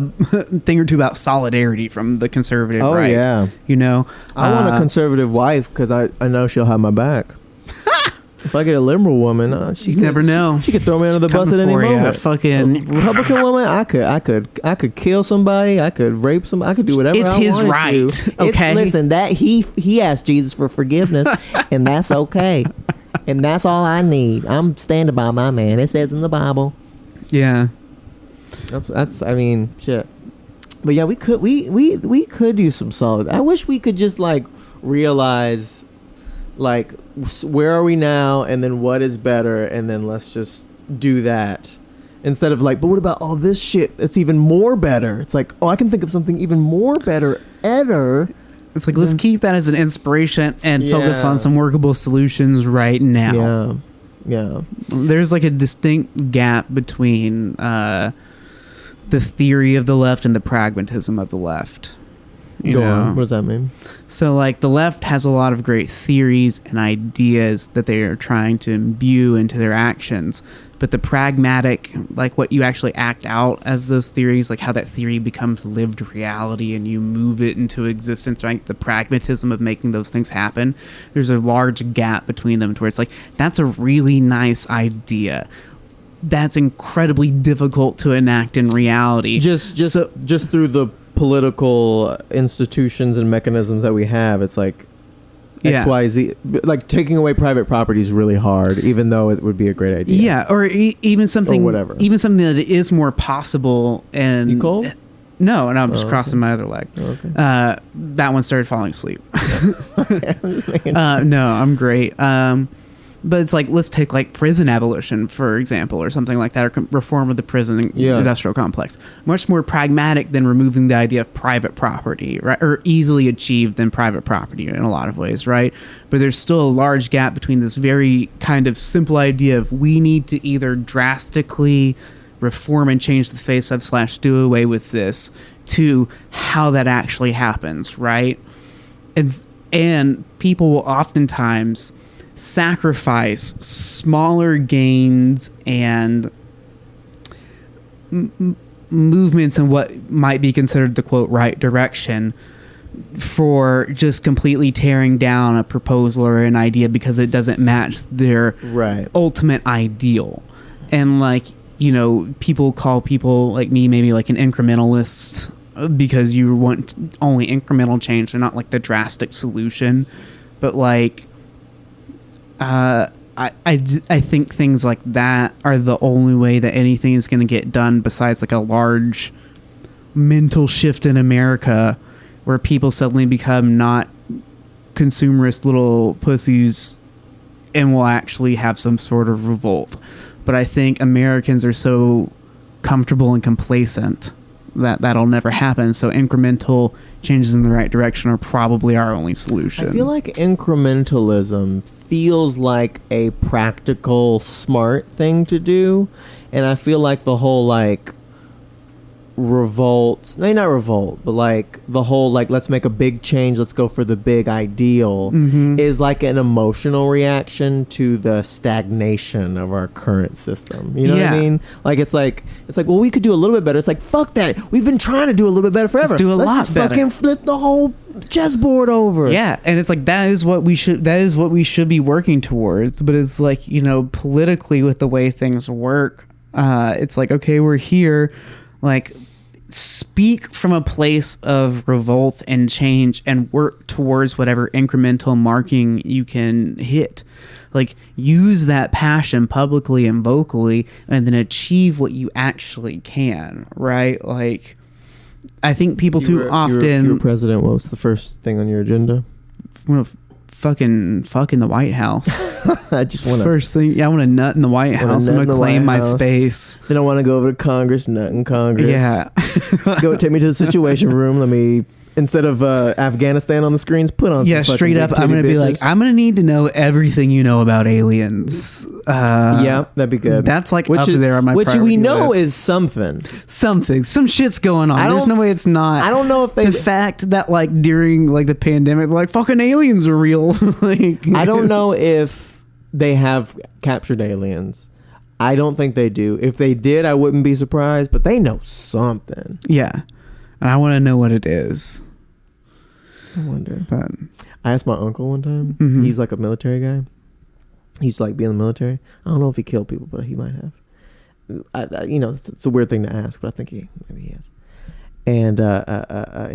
thing or two about solidarity from the conservative Oh, right. yeah. You know, I want a conservative wife because I know she'll have my back. If I get a liberal woman, she You could- never know. She could throw me under the bus at Coming any for ya. moment. Fucking- A Republican woman, I could kill somebody. I could rape somebody. I could do whatever. It's I his wanted right, to. It's- okay? listen, that he asked Jesus for forgiveness, and that's okay. And that's all I need. I'm standing by my man. It says in the Bible. yeah. That's. I mean, shit. But yeah, we could use some solid. I wish we could just like realize, like, where are we now, and then what is better, and then let's just do that instead of like, but what about all this shit that's even more better? It's like, oh, I can think of something even more better ever. It's like, let's keep that as an inspiration and focus Yeah. on some workable solutions right now. Yeah. There's like a distinct gap between the theory of the left and the pragmatism of the left. You Go know? on. What does that mean? So like the left has a lot of great theories and ideas that they are trying to imbue into their actions, but the pragmatic, like what you actually act out as those theories, like how that theory becomes lived reality and you move it into existence, right? The pragmatism of making those things happen, there's a large gap between them to where it's like, that's a really nice idea. That's incredibly difficult to enact in reality. Just through the political institutions and mechanisms that we have, it's like Yeah. XYZ, like taking away private property is really hard, even though it would be a great idea. Yeah, or even something, Or whatever. even something that is more possible. And You cold? No, I'm just Oh, crossing my other leg. Oh, okay. That one started falling asleep. No, I'm great. But it's like, let's take like prison abolition, for example, or something like that, or reform of the prison industrial complex. Much more pragmatic than removing the idea of private property, right? Or easily achieved than private property in a lot of ways, right? But there's still a large gap between this very kind of simple idea of we need to either drastically reform and change the face of / do away with this, to how that actually happens, right? And people will oftentimes sacrifice smaller gains and movements in what might be considered the quote right direction for just completely tearing down a proposal or an idea because it doesn't match their Right. ultimate ideal. And like, you know, people call people like me maybe like an incrementalist because you want only incremental change and not like the drastic solution. But like I think things like that are the only way that anything is going to get done, besides like a large mental shift in America where people suddenly become not consumerist little pussies and will actually have some sort of revolt. But I think Americans are so comfortable and complacent that that'll never happen. So incremental changes in the right direction are probably our only solution. I feel like incrementalism feels like a practical, smart thing to do. And I feel like the whole like revolt, maybe not revolt, but like the whole like let's make a big change, let's go for the big ideal, is like an emotional reaction to the stagnation of our current system. You know what I mean? Like it's like well, we could do a little bit better. It's like fuck that, we've been trying to do a little bit better forever. Let's do a lot just better. Fucking flip the whole chessboard over. Yeah, and it's like that is what we should be working towards. But it's like, you know, politically with the way things work, it's like, okay, we're here, like speak from a place of revolt and change and work towards whatever incremental marking you can hit. Like use that passion publicly and vocally and then achieve what you actually can, right? Like I think people too often... If you were president, what was the first thing on your agenda? I want to fucking fuck in the White House. I just want to... First thing, yeah, I want to nut in the White House. I'm going to claim my space. Then I want to go over to Congress, nut in Congress. Yeah. Take me to the Situation Room. Let me... Instead of Afghanistan on the screens, put on some straight up. I'm going to be like, I'm going to need to know everything you know about aliens. Yeah, that'd be good. That's like up there on my which priority we know list. is something. Some shit's going on. There's no way it's not. I don't know if the fact that like during like the pandemic, like fucking aliens are real. Like, I don't know if they have captured aliens. I don't think they do. If they did, I wouldn't be surprised. But they know something. Yeah, and I want to know what it is. I wonder. But I asked my uncle one time. Mm-hmm. He's like a military guy. He used to like be in the military. I don't know if he killed people, but he might have. You know, it's a weird thing to ask, but I think maybe he has. And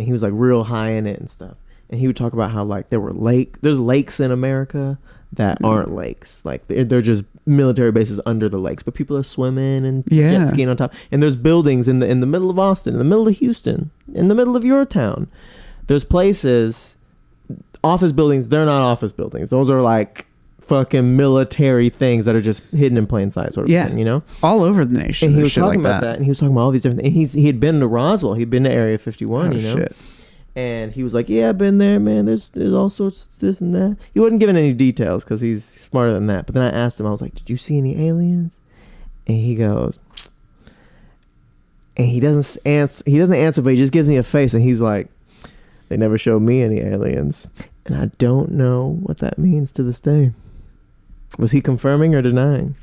he was like real high in it and stuff. And he would talk about how like there's lakes in America that aren't lakes. Like they're just military bases under the lakes, but people are swimming and jet skiing on top. And there's buildings in the middle of Austin, in the middle of Houston, in the middle of your town. There's places, office buildings, they're not office buildings. Those are like fucking military things that are just hidden in plain sight sort of thing, you know? All over the nation. And he was talking about that. And he was talking about all these different things. And he had been to Roswell. He'd been to Area 51, you know? Shit. And he was like, yeah, I've been there, man. There's all sorts of this and that. He wasn't giving any details because he's smarter than that. But then I asked him, I was like, did you see any aliens? And he goes... And he doesn't answer, but he just gives me a face. And he's like... They never showed me any aliens. And I don't know what that means to this day. Was he confirming or denying?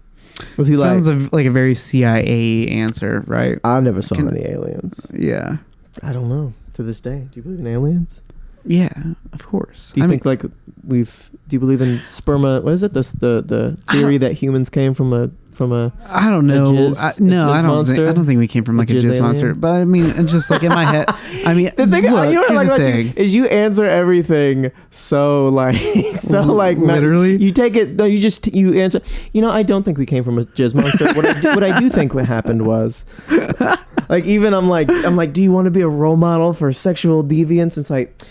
Was he Sounds like a very CIA answer, right? I never saw any aliens. Yeah. I don't know. To this day. Do you believe in aliens? Yeah, of course. Do you think like do you believe in sperma? What is it? The theory that humans came from a I don't know. I don't think we came from like a jizz monster. Alien? But I mean, just like in my head, I mean, the thing, look, you know what I like about you thing. is you answer everything so like literally. You take it. No, you answer. You know, I don't think we came from a jizz monster. What I do think what happened was, like, even I'm like, do you want to be a role model for sexual deviance? It's like,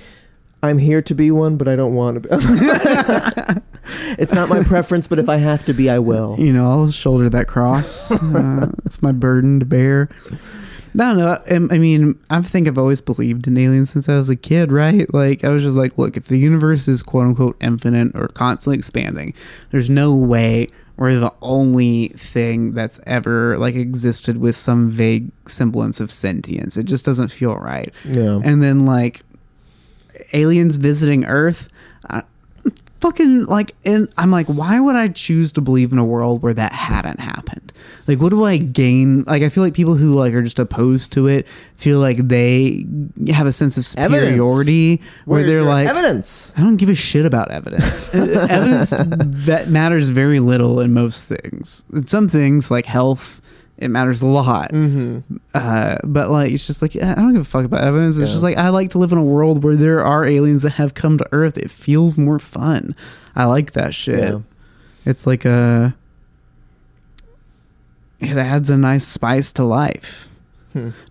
I'm here to be one, but I don't want to be. It's not my preference, but if I have to be, I will. You know, I'll shoulder that cross. It's my burden to bear. I don't know. I mean, I think I've always believed in aliens since I was a kid, right? Like, I was just like, look, if the universe is quote unquote infinite or constantly expanding, there's no way we're the only thing that's ever like existed with some vague semblance of sentience. It just doesn't feel right. Yeah. And then like aliens visiting Earth, fucking like, and I'm like, why would I choose to believe in a world where that hadn't happened? Like, what do I gain? Like, I feel like people who like are just opposed to it feel like they have a sense of superiority where they're like, evidence. I don't give a shit about evidence. Evidence that matters very little in most things. In some things like health, it matters a lot. Mm-hmm. But like, it's just like, I don't give a fuck about evidence. It's just like, I like to live in a world where there are aliens that have come to Earth. It feels more fun. I like that shit. Yeah. It's like it adds a nice spice to life.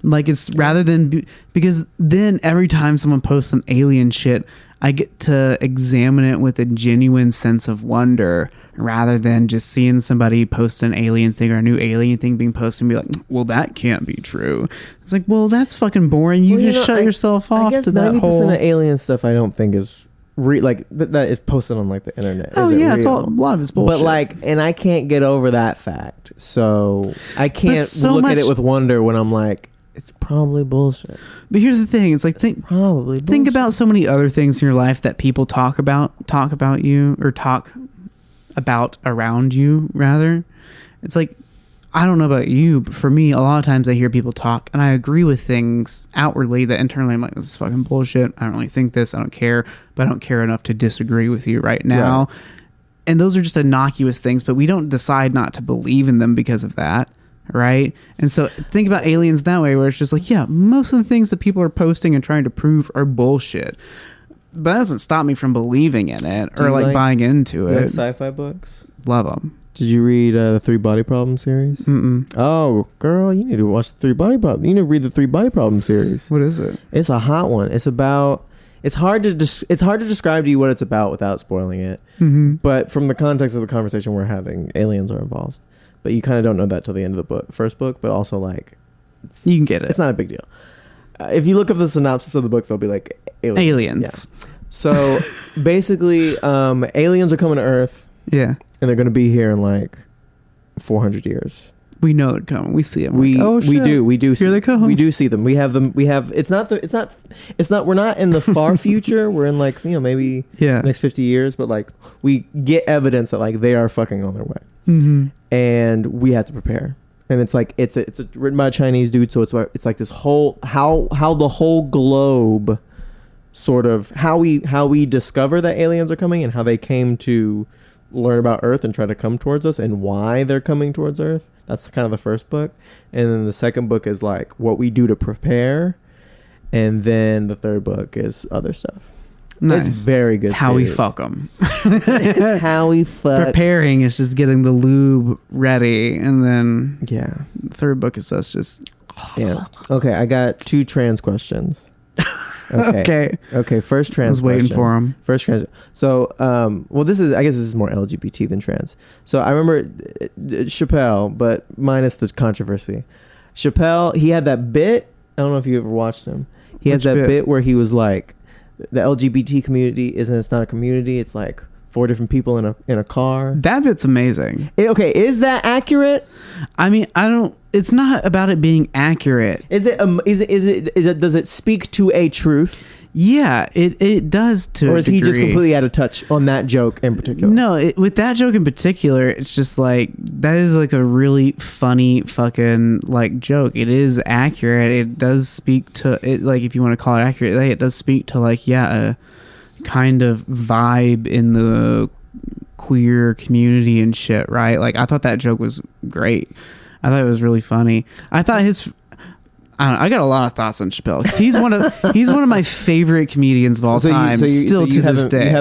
Like it's rather than because then every time someone posts some alien shit, I get to examine it with a genuine sense of wonder rather than just seeing somebody post an alien thing or a new alien thing being posted and be like, well, that can't be true. It's like, well, that's fucking boring. You just shut yourself off. I guess to that 90% whole of alien stuff I don't think is that is posted on like the internet. Oh yeah, it's real? a lot of it's bullshit. But like, and I can't get over that fact. So I can't so look at much- it with wonder when I'm like, it's probably bullshit. But here's the thing: it's like think about so many other things in your life that people talk about you or talk about around you. Rather, it's like I don't know about you, but for me, a lot of times I hear people talk and I agree with things outwardly that internally I'm like, this is fucking bullshit. I don't really think this. I don't care, but I don't care enough to disagree with you right now. Right. And those are just innocuous things, but we don't decide not to believe in them because of that. Right. And so think about aliens that way, where it's just like, yeah, most of the things that people are posting and trying to prove are bullshit. But that doesn't stop me from believing in it or like buying into it. Sci-fi books? Love them. Did you read the 3 Body Problem series? Mm-mm. Oh, girl, you need to watch the 3 Body Problem. You need to read the 3 Body Problem series. What is it? It's a hot one. It's about. It's hard to describe to you what it's about without spoiling it. Mm-hmm. But from the context of the conversation we're having, aliens are involved. But you kind of don't know that till the end of the first book. But also, like, you can get it. It's not a big deal. If you look up the synopsis of the books, they'll be like aliens. Yeah. So basically, aliens are coming to Earth. Yeah. And they're going to be here in like 400 years. We know it coming. We see them. We do. Here they come. We do see them. We have them. We have. It's not. We're not in the far future. We're in like maybe the next 50 years. But like we get evidence that like they are fucking on their way, and we have to prepare. And it's like it's written by a Chinese dude. So it's like this whole how the whole globe sort of how we discover that aliens are coming and how they came to learn about Earth and try to come towards us and why they're coming towards Earth. That's kind of the first book. And then the second book is like what we do to prepare. And then the third book is other stuff. Nice. It's very good. It's how we fuck them. It's how we fuck. Preparing is just getting the lube ready. And then the third book is us just. Yeah. Okay. I got 2 trans questions. Okay. First trans. I was waiting for him. First trans. So, I guess this is more LGBT than trans. So I remember Chappelle, but minus the controversy. Chappelle, he had that bit. I don't know if you ever watched him. He has that bit where he was like, the LGBT community it's not a community. It's like 4 different people in a car. That bit's amazing. Okay. Is that accurate? I mean, it's not about it being accurate. Is it does it speak to a truth? Yeah, it does to a degree. Or is he just completely out of touch on that joke in particular? No, with that joke in particular, it's just like, that is like a really funny fucking like joke. It is accurate. It does speak to it, like if you want to call it accurate, like, it does speak to like, a kind of vibe in the queer community and shit, right? Like I thought that joke was great. I thought it was really funny. I thought I got a lot of thoughts on Chappelle because he's one of my favorite comedians of all time. To this day,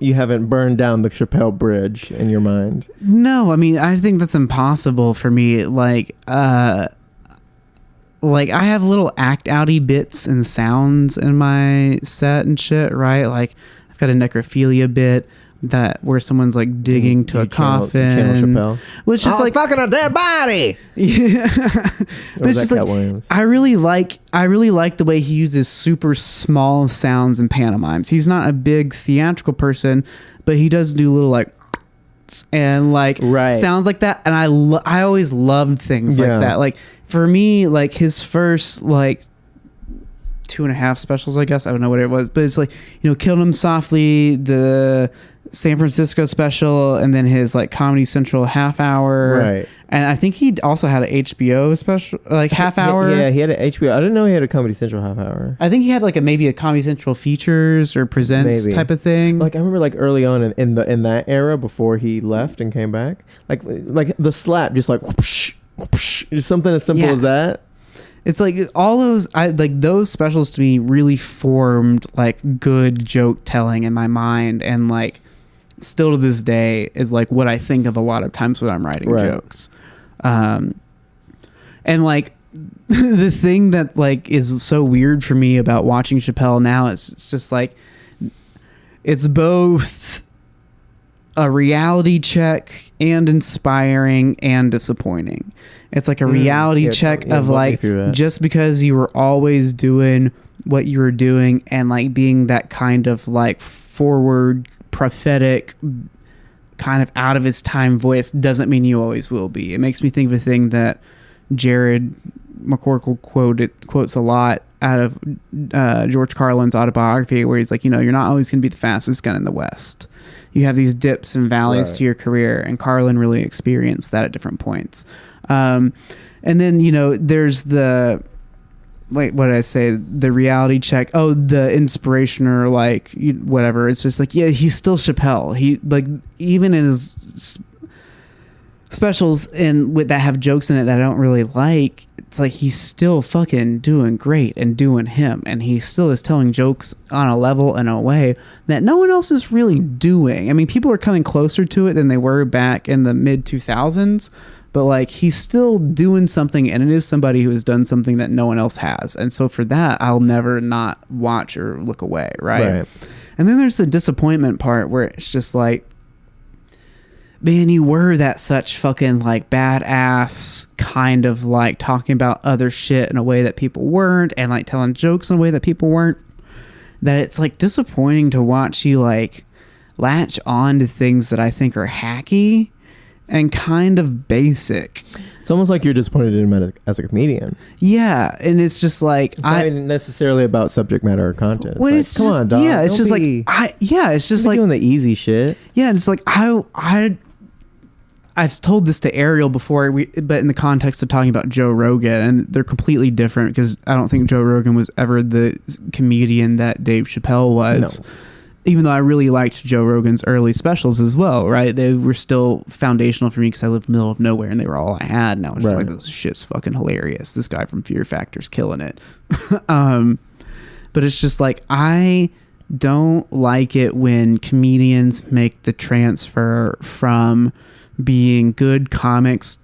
you haven't burned down the Chappelle bridge in your mind. No, I mean I think that's impossible for me. Like I have little act outy bits and sounds in my set and shit, right? Like I've got a necrophilia bit where someone's like digging to a coffin, which is like fucking a dead body. Yeah, but it's just like I really like the way he uses super small sounds and pantomimes. He's not a big theatrical person, but he does do little like and like sounds like that, and I always loved things like that. Like for me, like his first like 2.5 specials, I guess I don't know what it was, but it's like Killed Him Softly, the San Francisco special, and then his like Comedy Central half hour, right? And I think he also had an HBO special, like half hour. Yeah, he had an HBO. I didn't know he had a Comedy Central half hour. I think he had like maybe a Comedy Central features or presents type of thing. Like I remember like early on in that era before he left and came back, like the slap, just like whoosh, whoosh, just something as simple as that. It's like all those, those specials to me really formed like good joke telling in my mind, and like still to this day is like what I think of a lot of times when I'm writing jokes. And like the thing that like is so weird for me about watching Chappelle now is it's just like it's both a reality check and inspiring and disappointing. It's like a reality check of like just because you were always doing what you were doing and like being that kind of like forward prophetic kind of out of his time voice doesn't mean you always will be. It makes me think of a thing that Jared McCorkle quotes a lot out of George Carlin's autobiography, where he's like, you know, you're not always going to be the fastest gun in the West. You have these dips and valleys to your career, and Carlin really experienced that at different points. And then, you know, there's the, like, what did I say? The reality check. Oh, the inspiration or like whatever. It's just like, yeah, he's still Chappelle. He like even in his specials and that have jokes in it that I don't really like. It's like he's still fucking doing great and doing him, and he still is telling jokes on a level and a way that no one else is really doing. I mean, people are coming closer to it than they were back in the mid 2000s, but like he's still doing something, and it is somebody who has done something that no one else has. And so for that, I'll never not watch or look away, right? And then there's the disappointment part where it's just like, man, you were that such fucking like badass kind of like talking about other shit in a way that people weren't, and like telling jokes in a way that people weren't, that it's like disappointing to watch you like latch on to things that I think are hacky and kind of basic. It's almost like you're disappointed in him as a comedian. Yeah, and it's just like it's not even necessarily about subject matter or content. When it's like, come on, dog. Yeah, it's Don't just be, like it's just like doing the easy shit. Yeah, and it's like I've told this to Ariel before, but in the context of talking about Joe Rogan, and they're completely different because I don't think Joe Rogan was ever the comedian that Dave Chappelle was. No. Even though I really liked Joe Rogan's early specials as well, right? They were still foundational for me because I lived in the middle of nowhere and they were all I had. And I was just like, this shit's fucking hilarious. This guy from Fear Factor's killing it. But it's just like, I don't like it when comedians make the transfer from being good comics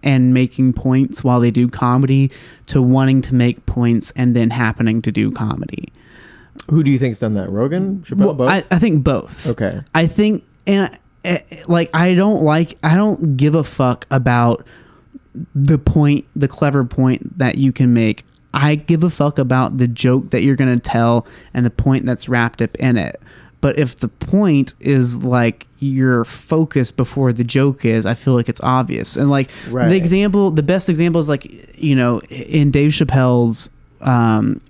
and making points while they do comedy to wanting to make points and then happening to do comedy. Who do you think's done that? Rogan? Chappelle? Both? I think both. Okay. I think, and like, I don't give a fuck about the clever point that you can make. I give a fuck about the joke that you're going to tell and the point that's wrapped up in it. But if the point is like your focus before the joke is, I feel like it's obvious. And like the best example is like, you know, in Dave Chappelle's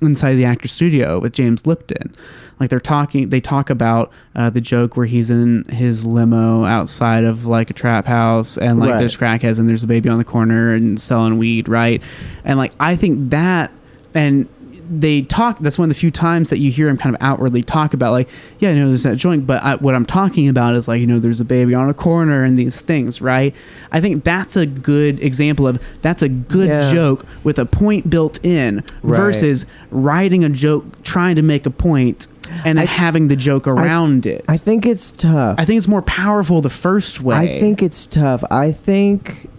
Inside the Actor Studio with James Lipton. Like they talk about the joke where he's in his limo outside of like a trap house and like there's crackheads and there's a baby on the corner and selling weed, right? And like I think that, and that's one of the few times that you hear him kind of outwardly talk about like, yeah, you know, there's that joint, but what I'm talking about is like, you know, there's a baby on a corner and these things, right? I think that's a good example of that's a good joke with a point built in versus writing a joke, trying to make a point and then having the joke around it. I think it's tough. I think it's more powerful the first way. I think it's tough. I think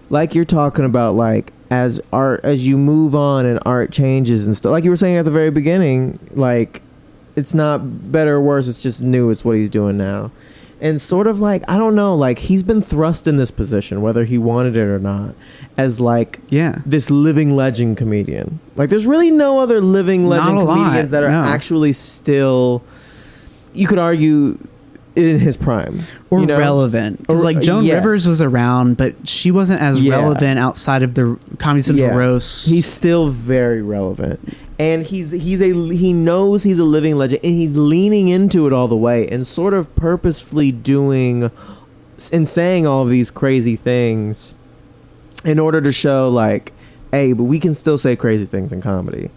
like you're talking about like, as you move on and art changes and stuff, like you were saying at the very beginning, like it's not better or worse, it's just new, it's what he's doing now. And sort of like, I don't know, like he's been thrust in this position, whether he wanted it or not, as like this living legend comedian. Like there's really no other living legend comedians that are actually still, you could argue, in his prime or relevant, because like Joan Rivers was around, but she wasn't as relevant outside of the Comedy Central roast. He's still very relevant, and he knows he's a living legend, and he's leaning into it all the way and sort of purposefully doing and saying all of these crazy things in order to show like, hey, but we can still say crazy things in comedy,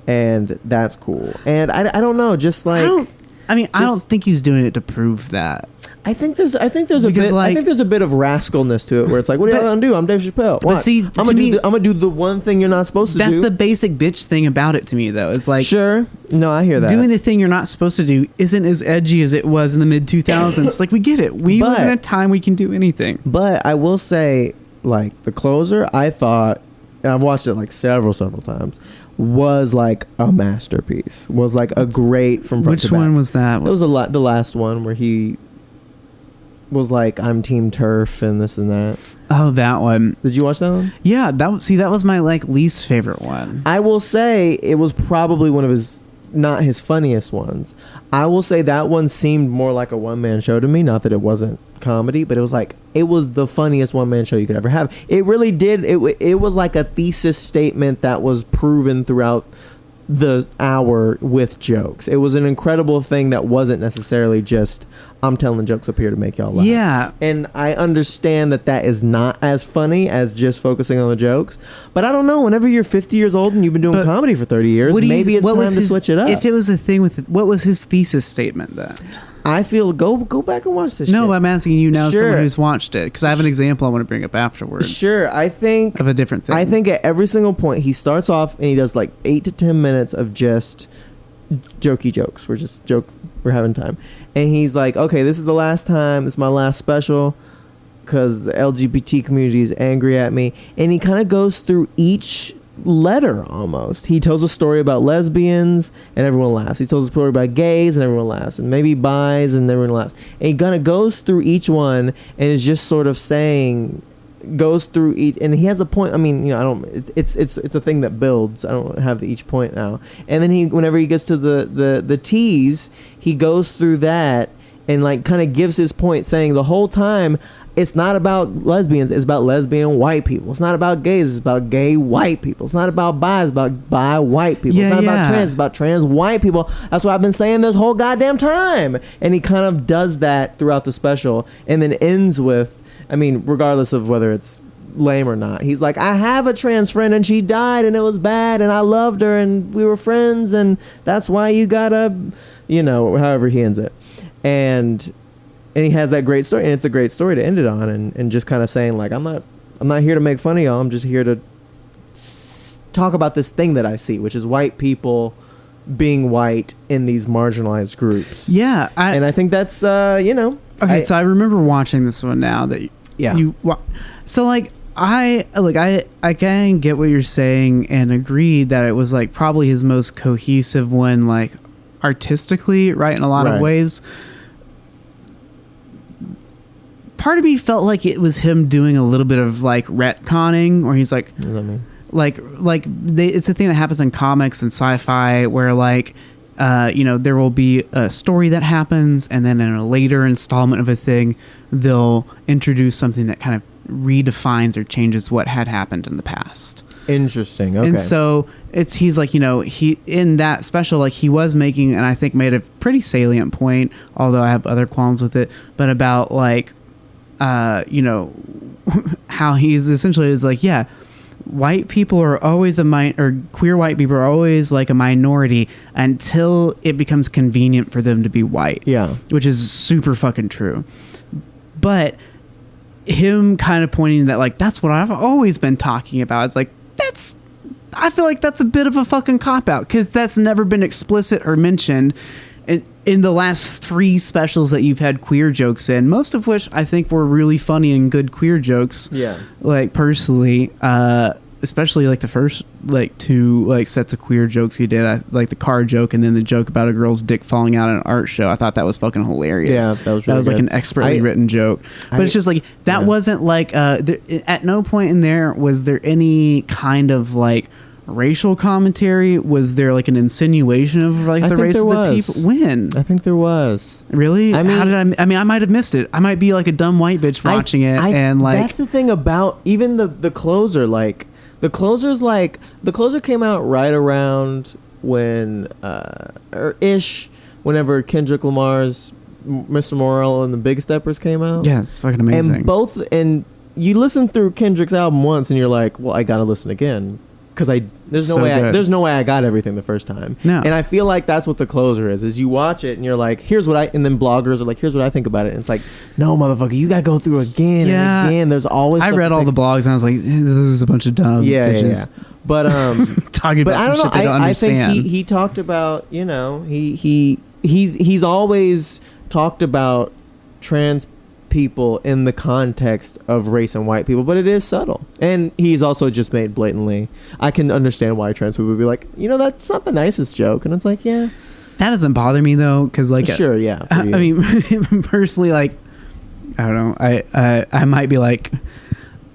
and that's cool. And I don't know, just like. I don't think he's doing it to prove that. I think there's a Because, bit. like- I think there's a bit of rascalness to it, where it's like, what are y'all gonna do? I'm Dave Chappelle. But Watch. see, I'm to me- gonna do the one thing you're not supposed to That's do. the basic bitch thing about it to me, though. It's like Sure. No, I hear that. doing the thing you're not supposed to do isn't as edgy as it was in the mid 2000s. Like, we get it. We live in a time we can do anything. But I will say, like, The Closer, I thought, and I've watched it like several times, was like a masterpiece. Was like a great from front Which to back. one was that? It was the last one where he was like, I'm Team Turf and this and that. Oh, that one. Did you watch that one? Yeah, that was my like least favorite one. I will say it was probably one of his, not his funniest ones. I will say that one seemed more like a one-man show to me. Not that it wasn't comedy, but it was like, it was the funniest one-man show you could ever have. It really did. It was like a thesis statement that was proven throughout the hour with jokes. It was an incredible thing that wasn't necessarily just, I'm telling jokes up here to make y'all laugh. Yeah. And I understand that is not as funny as just focusing on the jokes. But I don't know, whenever you're 50 years old and you've been doing But comedy for 30 years, maybe it's time to switch it up. If it was a thing with what was his thesis statement then? I feel, go back and watch this No, shit. I'm asking you now, Sure. someone who's watched it, because I have an example I want to bring up afterwards Sure, I think of a different thing. I think at every single point he starts off and he does like 8 to 10 minutes of just jokey jokes. We're having time. And he's like, okay, this is the last time. This is my last special because the LGBT community is angry at me. And he kind of goes through each letter almost. He tells a story about lesbians and everyone laughs. He tells a story about gays and everyone laughs. And maybe bis and everyone laughs. And he kind of goes through each one and is just sort of saying, goes through each, and he has a point. I mean, I don't, it's a thing that builds. I don't have each point now. And then whenever he gets to the T's, he goes through that and like kind of gives his point, saying the whole time it's not about lesbians, it's about lesbian white people. It's not about gays, it's about gay white people. It's not about bi, it's about bi white people. Yeah, it's not yeah. about trans, it's about trans white people. That's what I've been saying this whole goddamn time. And he kind of does that throughout the special and then ends with, I mean, regardless of whether it's lame or not, he's like, I have a trans friend and she died and it was bad and I loved her and we were friends and that's why you gotta, however he ends it. And he has that great story, and it's a great story to end it on, and just kind of saying like, I'm not here to make fun of y'all. I'm just here to talk about this thing that I see, which is white people being white in these marginalized groups. Yeah, and I think that's Okay, so I remember watching this one now that so like I can get what you're saying and agree that it was like probably his most cohesive one, like artistically, right, in a lot of ways. Part of me felt like it was him doing a little bit of like retconning, where he's like, what does that mean? It's a thing that happens in comics and sci-fi where like there will be a story that happens, and then in a later installment of a thing they'll introduce something that kind of redefines or changes what had happened in the past. Interesting. Okay. And so he's like, he in that special, like he was making, and I think made a pretty salient point, although I have other qualms with it, but about like how he's essentially is like, yeah, white people are always or queer white people are always like a minority until it becomes convenient for them to be white. Yeah. Which is super fucking true. But him kind of pointing that like, that's what I've always been talking about. It's like, I feel like that's a bit of a fucking cop-out, because that's never been explicit or mentioned in the last 3 specials that you've had queer jokes in, most of which I think were really funny and good queer jokes. Yeah. Like, personally, especially like the first like 2 like sets of queer jokes he did. I like the car joke and then the joke about a girl's dick falling out at an art show. I thought that was fucking hilarious. Yeah, that was really like good. an expertly written joke. But it's just like, that wasn't like, at no point in there was there any kind of like racial commentary. Was there like an insinuation of like the race of the people? When? I think there was. Really? I mean, I might have missed it. I might be like a dumb white bitch watching it, and like, that's the thing about even the closer. Like the closer came out right around when whenever Kendrick Lamar's Mr. Morale and the Big Steppers came out. Yeah, it's fucking amazing. And you listen through Kendrick's album once and you're like, well, I gotta listen again. because there's no So way good. there's no way I got everything the first time. No. And I feel like that's what the closer is you watch it and you're like, here's what and then bloggers are like, here's what I think about it. And it's like, no, motherfucker, you gotta go through again and again. There's always I stuff read to all think- the blogs and I was like, this is a bunch of dumb bitches But talking but about I some don't know. shit they don't I understand. think he talked about, he's always talked about trans people in the context of race and white people, but it is subtle. And he's also just made blatantly, I can understand why trans people would be like, that's not the nicest joke. And it's like, yeah. That doesn't bother me though, because like Sure, yeah. I mean, personally, like, I don't know. I might be like,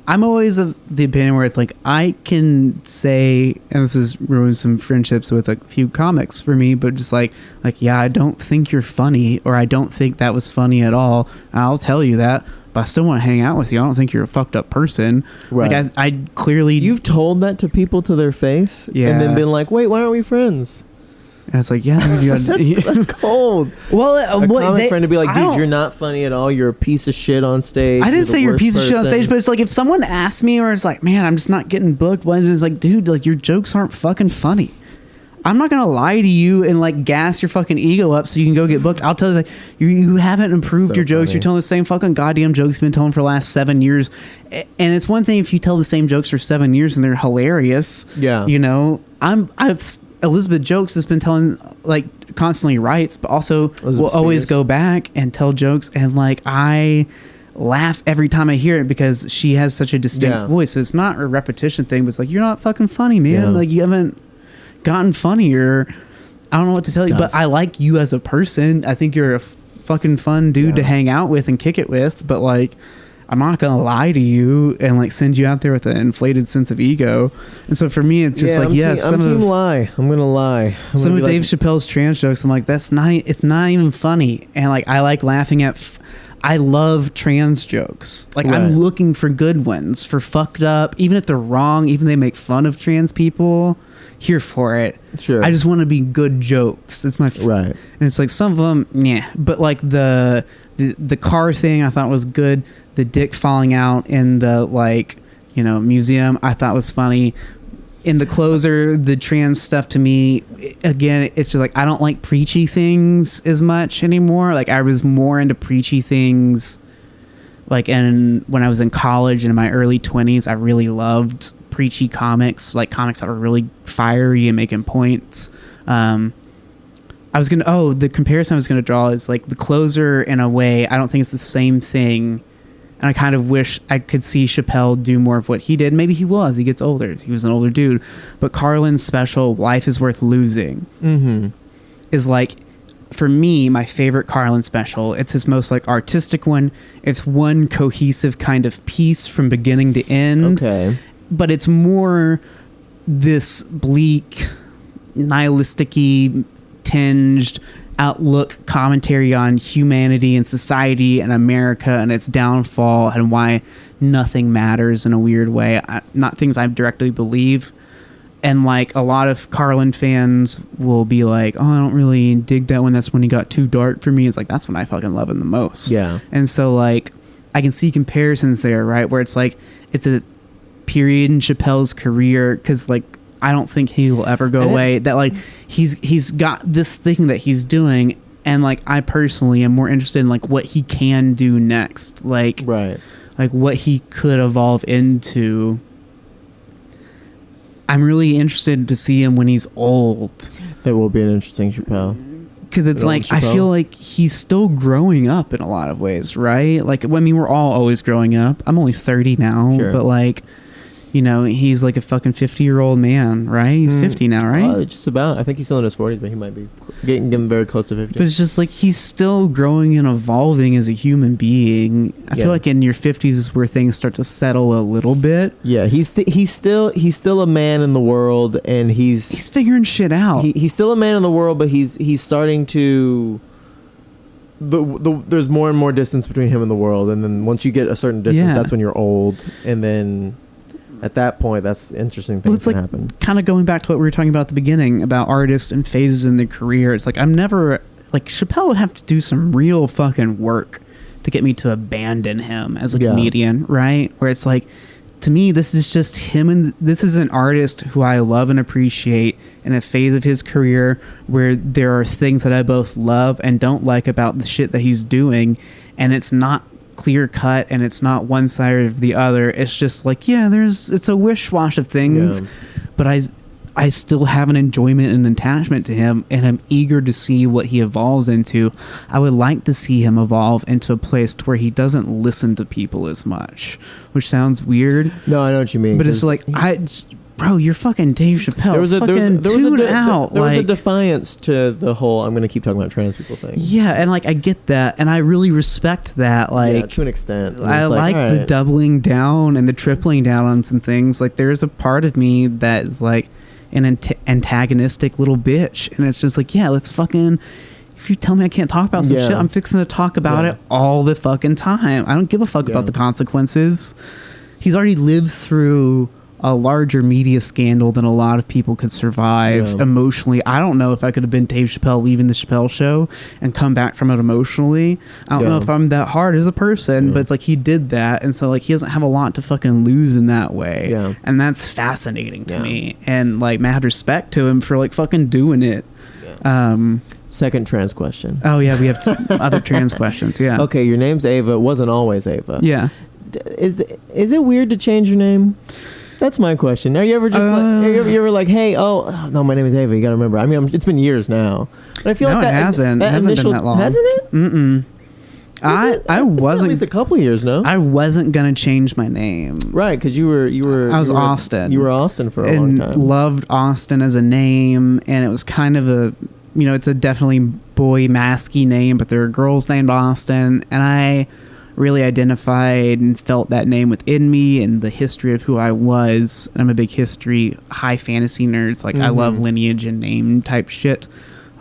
I'm always of the opinion where it's like I can say, and this has ruined some friendships with a few comics for me, but just like yeah, I don't think you're funny, or I don't think that was funny at all. I'll tell you that, but I still want to hang out with you. I don't think you're a fucked up person. Right. Like I clearly You've told that to people to their face, Yeah. and then been like, wait, why aren't we friends? And it's like, yeah, you gotta, That's cold. well, A comic friend to be like, I dude, don't- you're not funny at all. You're a piece of shit on stage. I didn't the say you're a worst piece of shit on person." stage, but it's like if someone asks me, or it's like, man, I'm just not getting booked. It's like, dude, like your jokes aren't fucking funny. I'm not gonna lie to you and like gas your fucking ego up so you can go get booked. I'll tell you, like, you haven't improved So your jokes. funny. You're telling the same fucking goddamn jokes you've been telling for the last 7 years. And it's one thing if you tell the same jokes for 7 years and they're hilarious. Yeah. Elizabeth Jokes has been telling, like, constantly writes, but also Elizabeth will always Spears. go back and tell jokes, and like I laugh every time I hear it because she has such a distinct Yeah. voice. So it's not a repetition thing, but it's like, you're not fucking funny, man. Yeah. Like you haven't gotten funnier. I don't know what to tell you, but I like you as a person. I think you're a fucking fun dude to hang out with and kick it with, but like I'm not gonna lie to you and like send you out there with an inflated sense of ego. And so for me, it's just like, I'm team lie. I'm gonna lie. some of Dave Chappelle's trans jokes, I'm like, it's not even funny. And like I like laughing at I love trans jokes. Like Right. I'm looking for good ones, for fucked up, even if they're wrong, even if they make fun of trans people, here for it. Sure. I just want to be good jokes. It's my Right. And it's like some of them, yeah, but like the car thing I thought was good. The dick falling out in the museum I thought was funny. In the closer, the trans stuff to me, again, it's just like I don't like preachy things as much anymore. Like I was more into preachy things like when I was in college and in my early 20s. I really loved preachy comics, like comics that were really fiery and making points. The comparison I was gonna draw is like the closer, in a way I don't think it's the same thing. And I kind of wish I could see Chappelle do more of what he did. Maybe he gets older. He was an older dude. But Carlin's special, Life is Worth Losing, is like, for me, my favorite Carlin special. It's his most like artistic one. It's one cohesive kind of piece from beginning to end. Okay. But it's more this bleak, nihilistic-y tinged outlook commentary on humanity and society and America and its downfall and why nothing matters in a weird way. Not things I directly believe. And like a lot of Carlin fans will be like, oh, I don't really dig that one. That's when he got too dark for me. It's like, that's when I fucking love him the most. Yeah. And so like I can see comparisons there, right? Where it's like, it's a period in Chappelle's career, because like I don't think he will ever go away, that like he's got this thing that he's doing, and like I personally am more interested in like what he can do next, like Right. like what he could evolve into. I'm really interested to see him when he's old, That will be an interesting Chappelle. because it's An old like I Chappelle. feel like he's still growing up in a lot of ways, right? Like I mean, we're all always growing up. I'm only 30 now, Sure. but like, you know, he's like a fucking 50-year-old man, right? He's 50 now, right? Just about. I think he's still in his 40s, but he might be getting very close to 50. But it's just like he's still growing and evolving as a human being. I Yeah. feel like in your 50s is where things start to settle a little bit. Yeah, he's still a man in the world, and He's figuring shit out. he's still a man in the world, but he's starting to. There's more and more distance between him and the world, and then once you get a certain distance, Yeah. that's when you're old, and then at that point, that's interesting Well, things it's can like happen. kind of going back to what we were talking about at the beginning about artists and phases in their career. It's like I'm never like Chappelle would have to do some real fucking work to get me to abandon him as a Yeah. comedian, right? Where it's like to me, this is just him, and this is an artist who I love and appreciate in a phase of his career where there are things that I both love and don't like about the shit that he's doing, and it's not clear cut and it's not one side or the other. It's just like, yeah, it's a wish-wash of things, but I still have an enjoyment and attachment to him, and I'm eager to see what he evolves into. I would like to see him evolve into a place to where he doesn't listen to people as much, which sounds weird. No, I know what you mean. But it's like, bro, you're fucking Dave Chappelle. There was a defiance to the whole I'm going to keep talking about trans people thing. Yeah, and like I get that, and I really respect that. Like, to an extent. I like the doubling down and the tripling down on some things. Like, there's a part of me that is like an antagonistic little bitch, and it's just like, yeah, let's fucking, if you tell me I can't talk about some shit, I'm fixing to talk about it all the fucking time. I don't give a fuck about the consequences. He's already lived through a larger media scandal than a lot of people could survive emotionally. I don't know if I could have been Dave Chappelle leaving the Chappelle Show and come back from it emotionally. I don't know if I'm that hard as a person, but it's like he did that, and so like he doesn't have a lot to fucking lose in that way. And that's fascinating to me, and like mad respect to him for like fucking doing it. Second trans question. Oh yeah, we have other trans questions. Yeah. Okay, your name's Ava. It wasn't always Ava. Yeah. Is it weird to change your name? That's my question. Are you ever just you ever like, hey, oh no, my name is Ava. You gotta remember. I mean, it's been years now, but I feel like that hasn't. It hasn't been that long. Hasn't it? Mm-mm. I wasn't. At least a couple of years, no? I wasn't gonna change my name. Right, because you were. I was Austin. You were Austin for a long time. And loved Austin as a name, and it was kind of a, it's a definitely boy masky name, but there are girls named Austin, and I really identified and felt that name within me and the history of who I was. And I'm a big high fantasy nerd. Like, I love lineage and name type shit,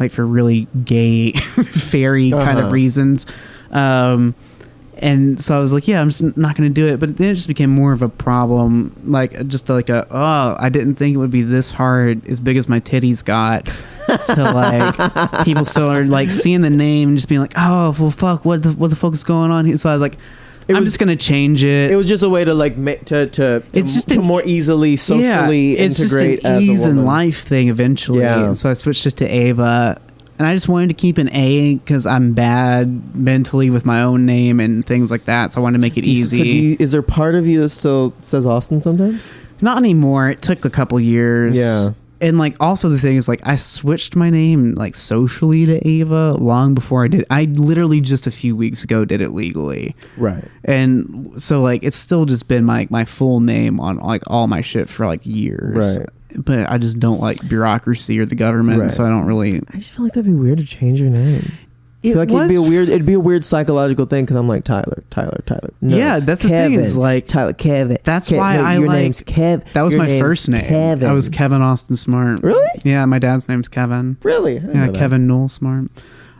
like for really gay fairy kind of reasons. And so I was like, yeah, I'm just not going to do it. But then it just became more of a problem. Like, just like I didn't think it would be this hard, as big as my titties got, to like, people still are like seeing the name and just being like, oh, well, fuck, what the fuck is going on here? So I was like, I'm just going to change it. It was just a way to like, to more easily socially it's integrate just an as ease a woman. in life thing eventually. Yeah. So I switched it to Ava. And I just wanted to keep an A because I'm bad mentally with my own name and things like that. So I wanted to make it easy. Is there part of you that still says Austin sometimes? Not anymore. It took a couple years. Yeah. And like, also the thing is like, I switched my name like socially to Ava long before I did. I literally just a few weeks ago did it legally. Right. And so like, it's still just been my full name on like all my shit for like years. Right. But I just don't like bureaucracy or the government, so I don't really. I just feel like that'd be weird to change your name. I feel like it'd be a weird psychological thing because I'm like Tyler. No, yeah, that's the thing. Is like Tyler, Kevin. That's why your name's Kev. That was my first name. Kevin. I was Kevin Austin Smartt. Really? Yeah, my dad's name's Kevin. Really? Yeah, Kevin Noel Smart.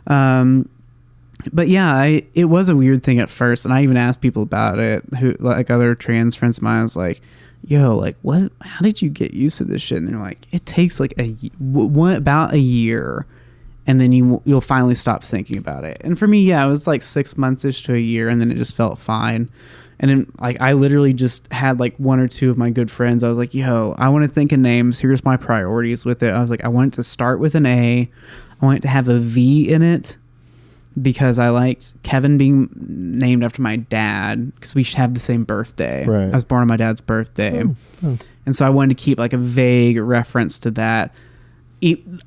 But yeah, it was a weird thing at first, and I even asked people about it, who like other trans friends of mine. I was like, yo, like, how did you get used to this shit? And they're like, it takes like about a year, and then you'll finally stop thinking about it. And for me, yeah, it was like 6 months-ish to a year, and then it just felt fine. And then like, I literally just had like one or two of my good friends. I was like, yo, I want to think of names. Here's my priorities with it. I was like, I want it to start with an A. I want it to have a V in it, because I liked Kevin being named after my dad, because we have the same birthday. Right. I was born on my dad's birthday. And so I wanted to keep like a vague reference to that.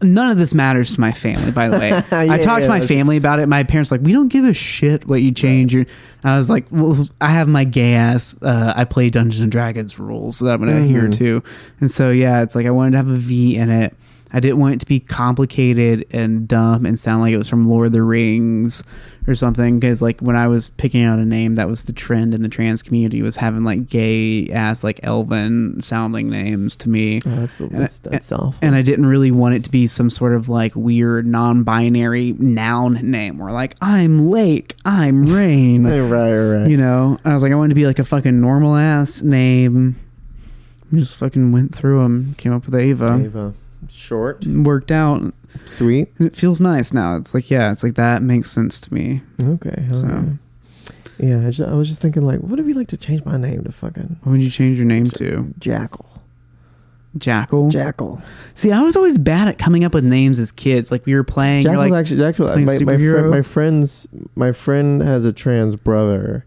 None of this matters to my family, by the way. I talked to my family about it. My parents were like, we don't give a shit what you change. I was like, well, I have my gay ass, I play Dungeons and Dragons rules that I'm going to adhere to. And so, yeah, it's like I wanted to have a V in it. I didn't want it to be complicated and dumb and sound like it was from Lord of the Rings or something, because like when I was picking out a name, that was the trend in the trans community, was having like gay ass, like elven sounding names to me. Oh, that's awful. And I didn't really want it to be some sort of like weird non-binary noun name where like, I'm Lake, I'm Rain. right. You know, I was like, I wanted to be like a fucking normal ass name. I just fucking went through them, came up with Ava. Short, worked out, sweet, and it feels nice now. It's like, yeah, it's like that makes sense to me. Okay, so Yeah, I was just thinking, like, what would it be like to change my name to fucking What would you change your name to? Jackal? Jackal. See, I was always bad at coming up with names as kids. Like we were playing. Jackal's like, actually playing superhero. my friend has a trans brother,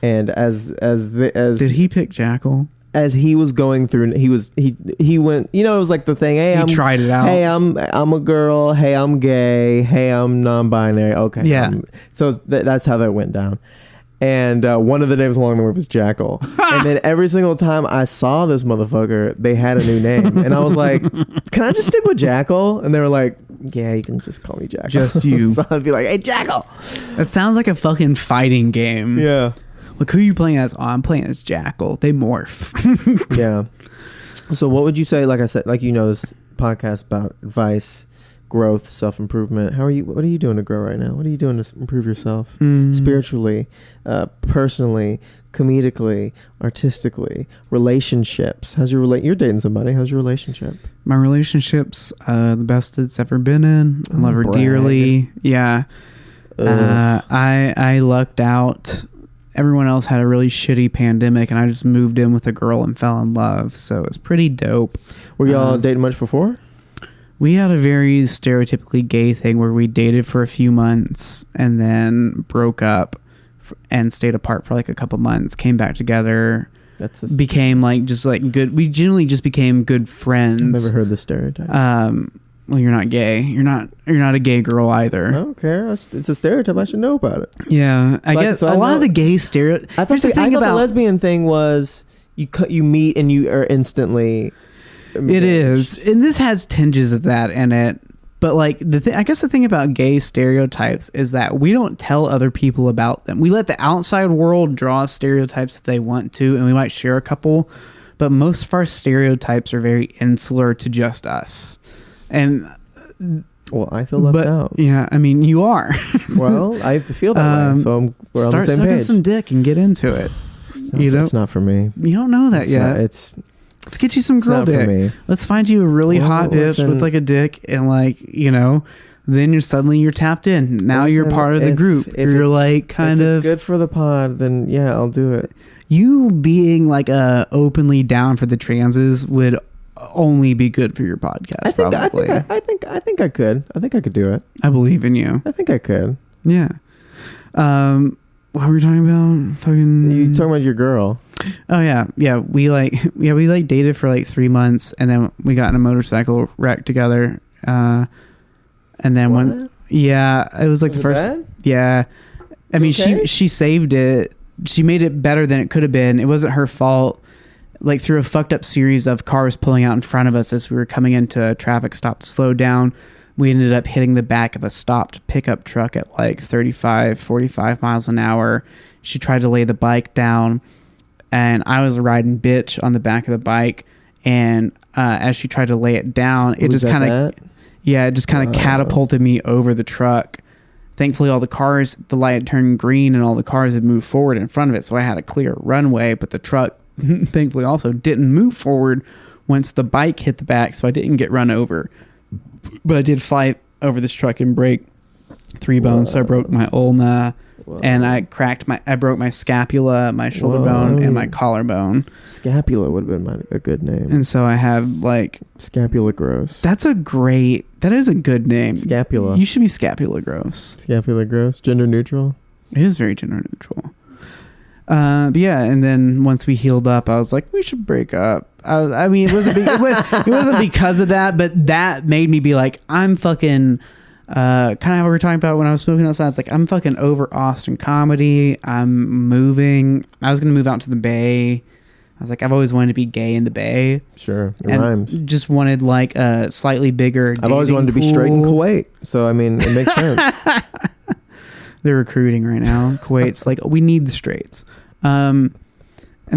and as did he pick Jackal? As he was going through, he went. You know, it was like the thing. Hey, he tried it out. Hey, I'm a girl. Hey, I'm gay. Hey, I'm non-binary. Okay. Yeah. So that's how that went down. And one of the names along the way was Jackal. And then every single time I saw this motherfucker, they had a new name. And I was like, can I just stick with Jackal? And they were like, yeah, you can just call me Jackal. Just you. So I'd be like, hey, Jackal. That sounds like a fucking fighting game. Yeah. Like, who are you playing as? Oh, I'm playing as Jackal. They morph. Yeah. So what would you say, like I said, like, you know, this podcast about advice, growth, self-improvement. What are you doing to grow right now? What are you doing to improve yourself spiritually, personally, comedically, artistically, relationships? You're dating somebody. How's your relationship? My relationship's the best it's ever been in. I love her dearly. Yeah. I lucked out. Everyone else had a really shitty pandemic, and I just moved in with a girl and fell in love. So it's pretty dope. Were y'all dating much before? We had a very stereotypically gay thing where we dated for a few months and then broke up and stayed apart for like a couple months, came back together, became like just like good. We generally just became good friends. I've never heard the stereotype. Well, you're not gay. You're not a gay girl either. I don't care. It's a stereotype. I should know about it. Yeah, I guess a lot of the gay stereotypes. I thought the lesbian thing was you meet and you are instantly. It is, and this has tinges of that in it. But like I guess the thing about gay stereotypes is that we don't tell other people about them. We let the outside world draw stereotypes if they want to, and we might share a couple. But most of our stereotypes are very insular to just us. And well, I feel left out. Yeah, I mean, you are. Well, I feel that way, so we're on the same page. Start sucking some dick and get into it. It's not for me. You don't know that yet. Let's get you some girl dick. For me. Let's find you a really hot bitch with like a dick, and like, you know, then you're tapped in. Now you're part of the group. You're like kind of. If it's good for the pod, then yeah, I'll do it. You being like openly down for the transes would only be good for your podcast. I think I could. I think I could do it. I believe in you. I think I could. Yeah. What were we talking about? Fucking. You talking about your girl? Oh yeah. We dated for like 3 months, and then we got in a motorcycle wreck together. And then it was like the first. Bad? Yeah. I mean, she saved it. She made it better than it could have been. It wasn't her fault. Like through a fucked up series of cars pulling out in front of us as we were coming into a traffic stop to slow down, we ended up hitting the back of a stopped pickup truck at like 35, 45 miles an hour. She tried to lay the bike down, and I was riding bitch on the back of the bike. And as she tried to lay it down, it just kind of catapulted me over the truck. Thankfully, the light had turned green and all the cars had moved forward in front of it. So I had a clear runway, but the truck thankfully also didn't move forward once the bike hit the back. So I didn't get run over, but I did fly over this truck and break 3 bones. So I broke my ulna and I broke my scapula, my shoulder bone, and my collarbone. Scapula would have been a good name. And so I have like Scapula Groce. That is a good name. Scapula. You should be Scapula Groce. Scapula Groce. Gender neutral. It is very gender neutral. But yeah, and then once we healed up, I was like, we should break up. I mean, it wasn't because of that, but that made me be like, I'm fucking, kind of how we were talking about when I was smoking outside. It's like, I'm fucking over Austin comedy. I'm moving. I was going to move out to the Bay. I was like, I've always wanted to be gay in the Bay. Sure. It rhymes. Just wanted like a slightly bigger I've always wanted to be straight in Kuwait. So, I mean, it makes sense. They're recruiting right now. Kuwait's like, we need the straights. And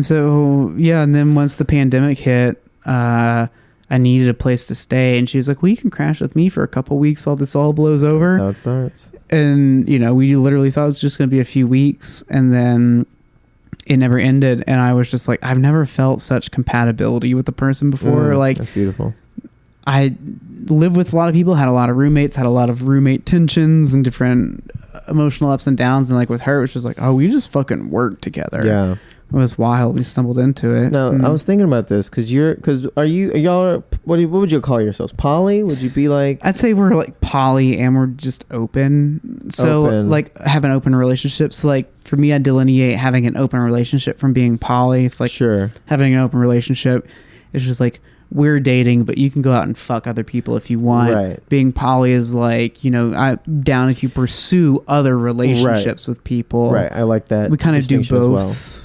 so, yeah. And then once the pandemic hit, I needed a place to stay. And she was like, well, you can crash with me for a couple weeks while this all blows over. That's how it starts. And, you know, we literally thought it was just going to be a few weeks. And then it never ended. And I was just like, I've never felt such compatibility with the person before. Like, that's beautiful. I lived with a lot of people, had a lot of roommates, had a lot of roommate tensions and different emotional ups and downs, and like with her, it was just like, oh, we just fucking work together. Yeah. It was wild. We stumbled into it. No, I was thinking about this because y'all, what would you call yourselves? Poly? Would you be like? I'd say we're like poly and we're just open. So like have an open relationship. So like for me, I delineate having an open relationship from being poly. It's like having an open relationship is just like, we're dating, but you can go out and fuck other people if you want. Right. Being poly is like, I'm down if you pursue other relationships with people. Right. I like that. We kind of do both.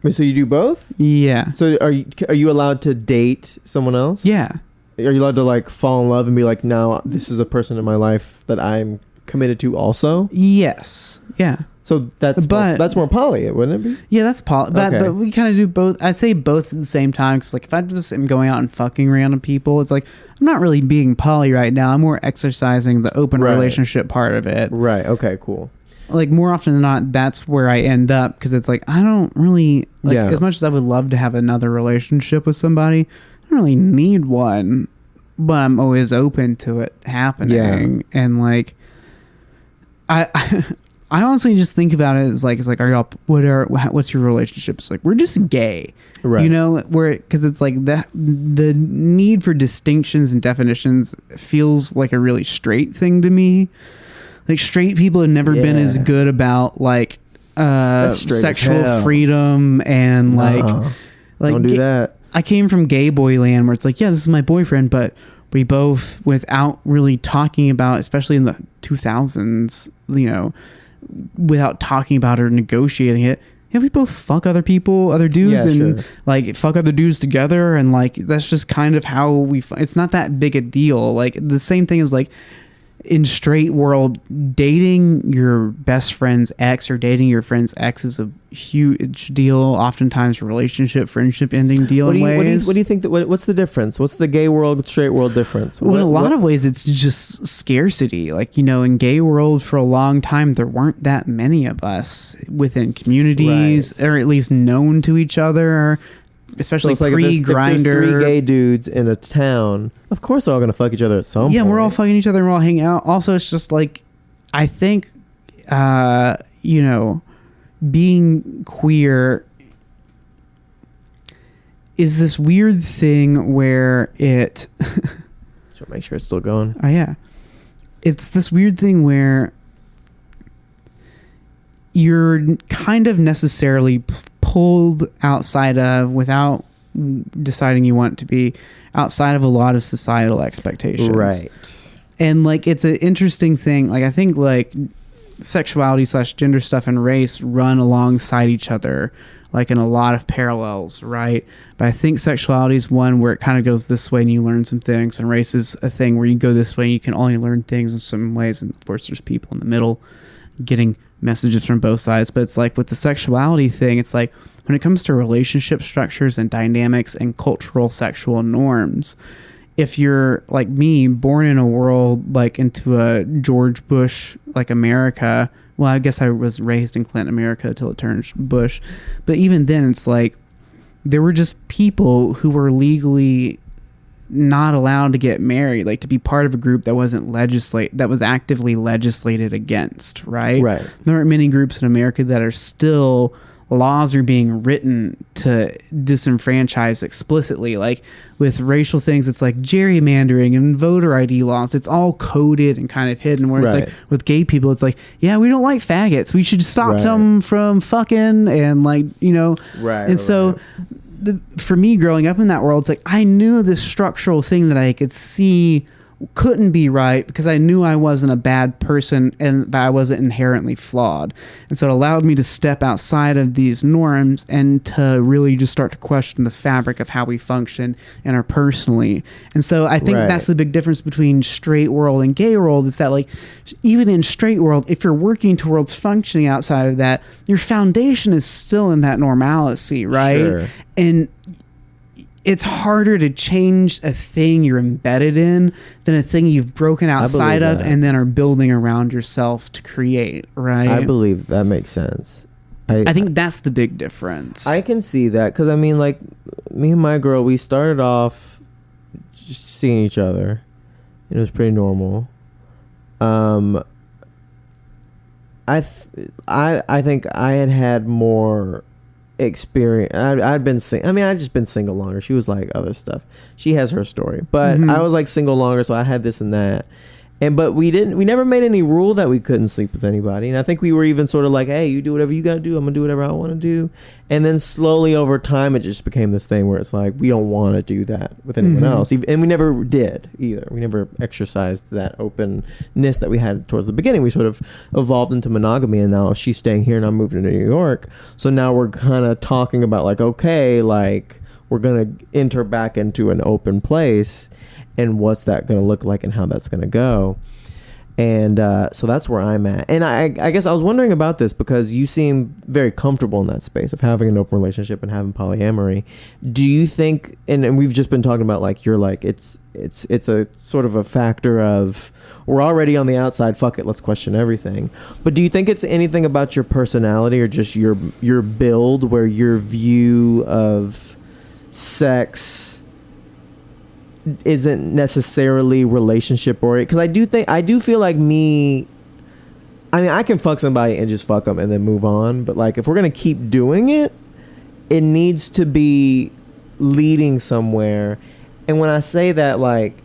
Wait, so you do both? Yeah. So are you allowed to date someone else? Yeah. Are you allowed to like fall in love and be like, no, this is a person in my life that I'm committed to also? Yes. Yeah. So that's more poly, wouldn't it be? Yeah, that's poly. But we kind of do both. I'd say both at the same time. Because like if I just am going out and fucking random people, it's like I'm not really being poly right now. I'm more exercising the open relationship part of it. Right. Okay. Cool. Like more often than not, that's where I end up because it's like I don't really like as much as I would love to have another relationship with somebody. I don't really need one, but I'm always open to it happening. Yeah. And like I honestly just think about it as like, it's like, what's your relationship? It's like, we're just gay, right? Because it's like that, the need for distinctions and definitions feels like a really straight thing to me. Like straight people have never been as good about like, sexual freedom and like don't do that. I came from gay boy land where it's like, yeah, this is my boyfriend, but we both, without really talking about, especially in the 2000s, without talking about it or negotiating it, we both fuck other people, other dudes, like fuck other dudes together, and like that's just kind of how it's not that big a deal. Like the same thing is like in straight world, dating your best friend's ex or dating your friend's ex is a huge deal. Oftentimes, friendship ending deal. What do you think what's the difference? What's the gay world, straight world difference? Well, in a lot of ways, it's just scarcity. Like in gay world for a long time, there weren't that many of us within communities, or at least known to each other. Especially so pre-Grindr. If there's 3 gay dudes in a town, of course they're all gonna fuck each other at some point. Yeah, we're all fucking each other and we're all hanging out. Also, it's just like, I think, being queer is this weird thing where it... Should make sure it's still going. Oh, yeah. It's this weird thing where you're kind of necessarily pulled outside of, without deciding you want to be, outside of a lot of societal expectations. Right. And like it's an interesting thing. Like I think like sexuality / gender stuff and race run alongside each other, like in a lot of parallels, right? But I think sexuality is one where it kind of goes this way and you learn some things, and race is a thing where you go this way and you can only learn things in some ways, and of course there's people in the middle getting messages from both sides. But it's like with the sexuality thing, it's like when it comes to relationship structures and dynamics and cultural sexual norms, if you're like me, born in a world like into a George Bush like America, well, I guess I was raised in Clinton America till it turned Bush, but even then it's like there were just people who were legally not allowed to get married, like to be part of a group that was actively legislated against, right? There aren't many groups in America that are still, laws are being written to disenfranchise explicitly. Like with racial things, it's like gerrymandering and voter ID laws. It's all coded and kind of hidden. Whereas like with gay people, it's like, yeah, we don't like faggots. We should stop them from fucking, and like, for me growing up in that world, it's like I knew this structural thing that I could see couldn't be right because I knew I wasn't a bad person and that I wasn't inherently flawed. And so it allowed me to step outside of these norms and to really just start to question the fabric of how we function interpersonally. And so I think that's the big difference between straight world and gay world, is that like even in straight world, if you're working towards functioning outside of that, your foundation is still in that normalcy, right? And it's harder to change a thing you're embedded in than a thing you've broken outside of and then are building around yourself to create, right? I believe that makes sense. I think that's the big difference. I can see that because I mean, like me and my girl, we started off just seeing each other. It was pretty normal. I think I had more experience. I'd been I'd just been single longer. She was like other stuff. She has her story, but I was like single longer, so I had this and that. But we never made any rule that we couldn't sleep with anybody. And I think we were even sort of like, hey, you do whatever you got to do. I'm going to do whatever I want to do. And then slowly over time, it just became this thing where it's like, we don't want to do that with anyone else. And we never did either. We never exercised that openness that we had towards the beginning. We sort of evolved into monogamy, and now she's staying here and I'm moving to New York. So now we're kind of talking about like, okay, like we're going to enter back into an open place. And what's that going to look like and how that's going to go. And so that's where I'm at. And I guess I was wondering about this because you seem very comfortable in that space of having an open relationship and having polyamory. Do you think, and we've just been talking about like, you're like, it's a sort of a factor of we're already on the outside, fuck it, let's question everything. But do you think it's anything about your personality or just your build where your view of sex isn't necessarily relationship oriented? Because I do feel like I can fuck somebody and just fuck them and then move on, but like if we're gonna keep doing it, it needs to be leading somewhere. And when I say that, like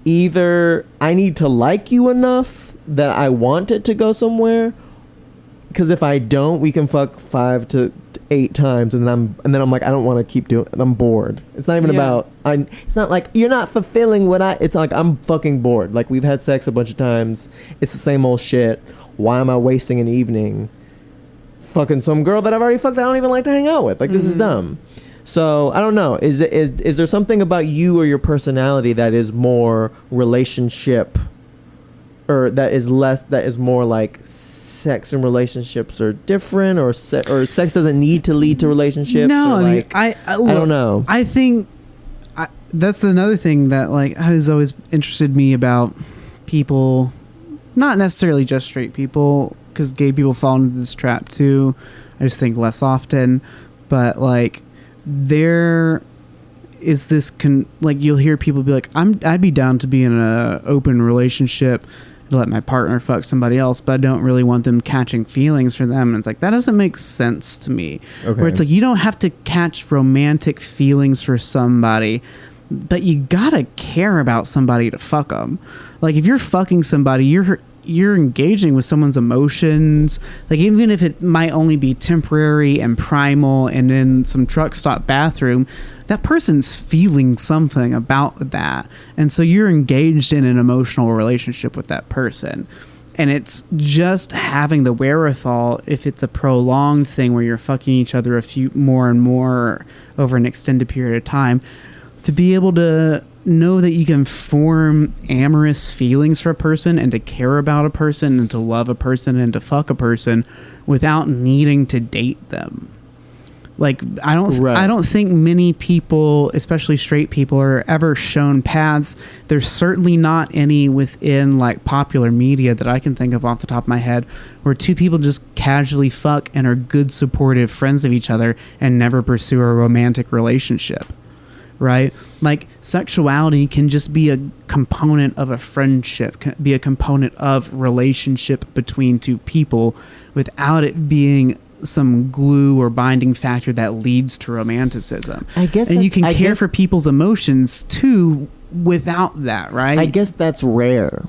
either I need to like you enough that I want it to go somewhere, because if I don't, we can fuck 5 to 8 times and then I'm like, I don't want to keep doing it. I'm bored. It's not even about it's not like you're not fulfilling it's like I'm fucking bored. Like we've had sex a bunch of times. It's the same old shit. Why am I wasting an evening fucking some girl that I've already fucked that I don't even like to hang out with? Like this is dumb. So I don't know. Is there something about you or your personality that is more relationship, or that is more like sex and relationships are different, or sex doesn't need to lead to relationships? No, I mean, I don't know. I think that's another thing that like has always interested me about people, not necessarily just straight people, because gay people fall into this trap too. I just think less often, but like there is this like you'll hear people be like, I'd be down to be in an open relationship to let my partner fuck somebody else, but I don't really want them catching feelings for them. And it's like, that doesn't make sense to me. Okay. Where it's like, you don't have to catch romantic feelings for somebody, but you gotta care about somebody to fuck them. Like if you're fucking somebody, you're engaging with someone's emotions, like even if it might only be temporary and primal and in some truck stop bathroom, that person's feeling something about that. And so you're engaged in an emotional relationship with that person. And it's just having the wherewithal, if it's a prolonged thing where you're fucking each other a few more and more over an extended period of time, to be able to know that you can form amorous feelings for a person and to care about a person and to love a person and to fuck a person without needing to date them. Like I don't think many people, especially straight people, are ever shown paths. There's certainly not any within like popular media that I can think of off the top of my head where two people just casually fuck and are good supportive friends of each other and never pursue a romantic relationship. Right? Like sexuality can just be a component of a friendship, can be a component of relationship between two people without it being some glue or binding factor that leads to romanticism. I guess, and you can care for people's emotions too without that, right? I guess that's rare.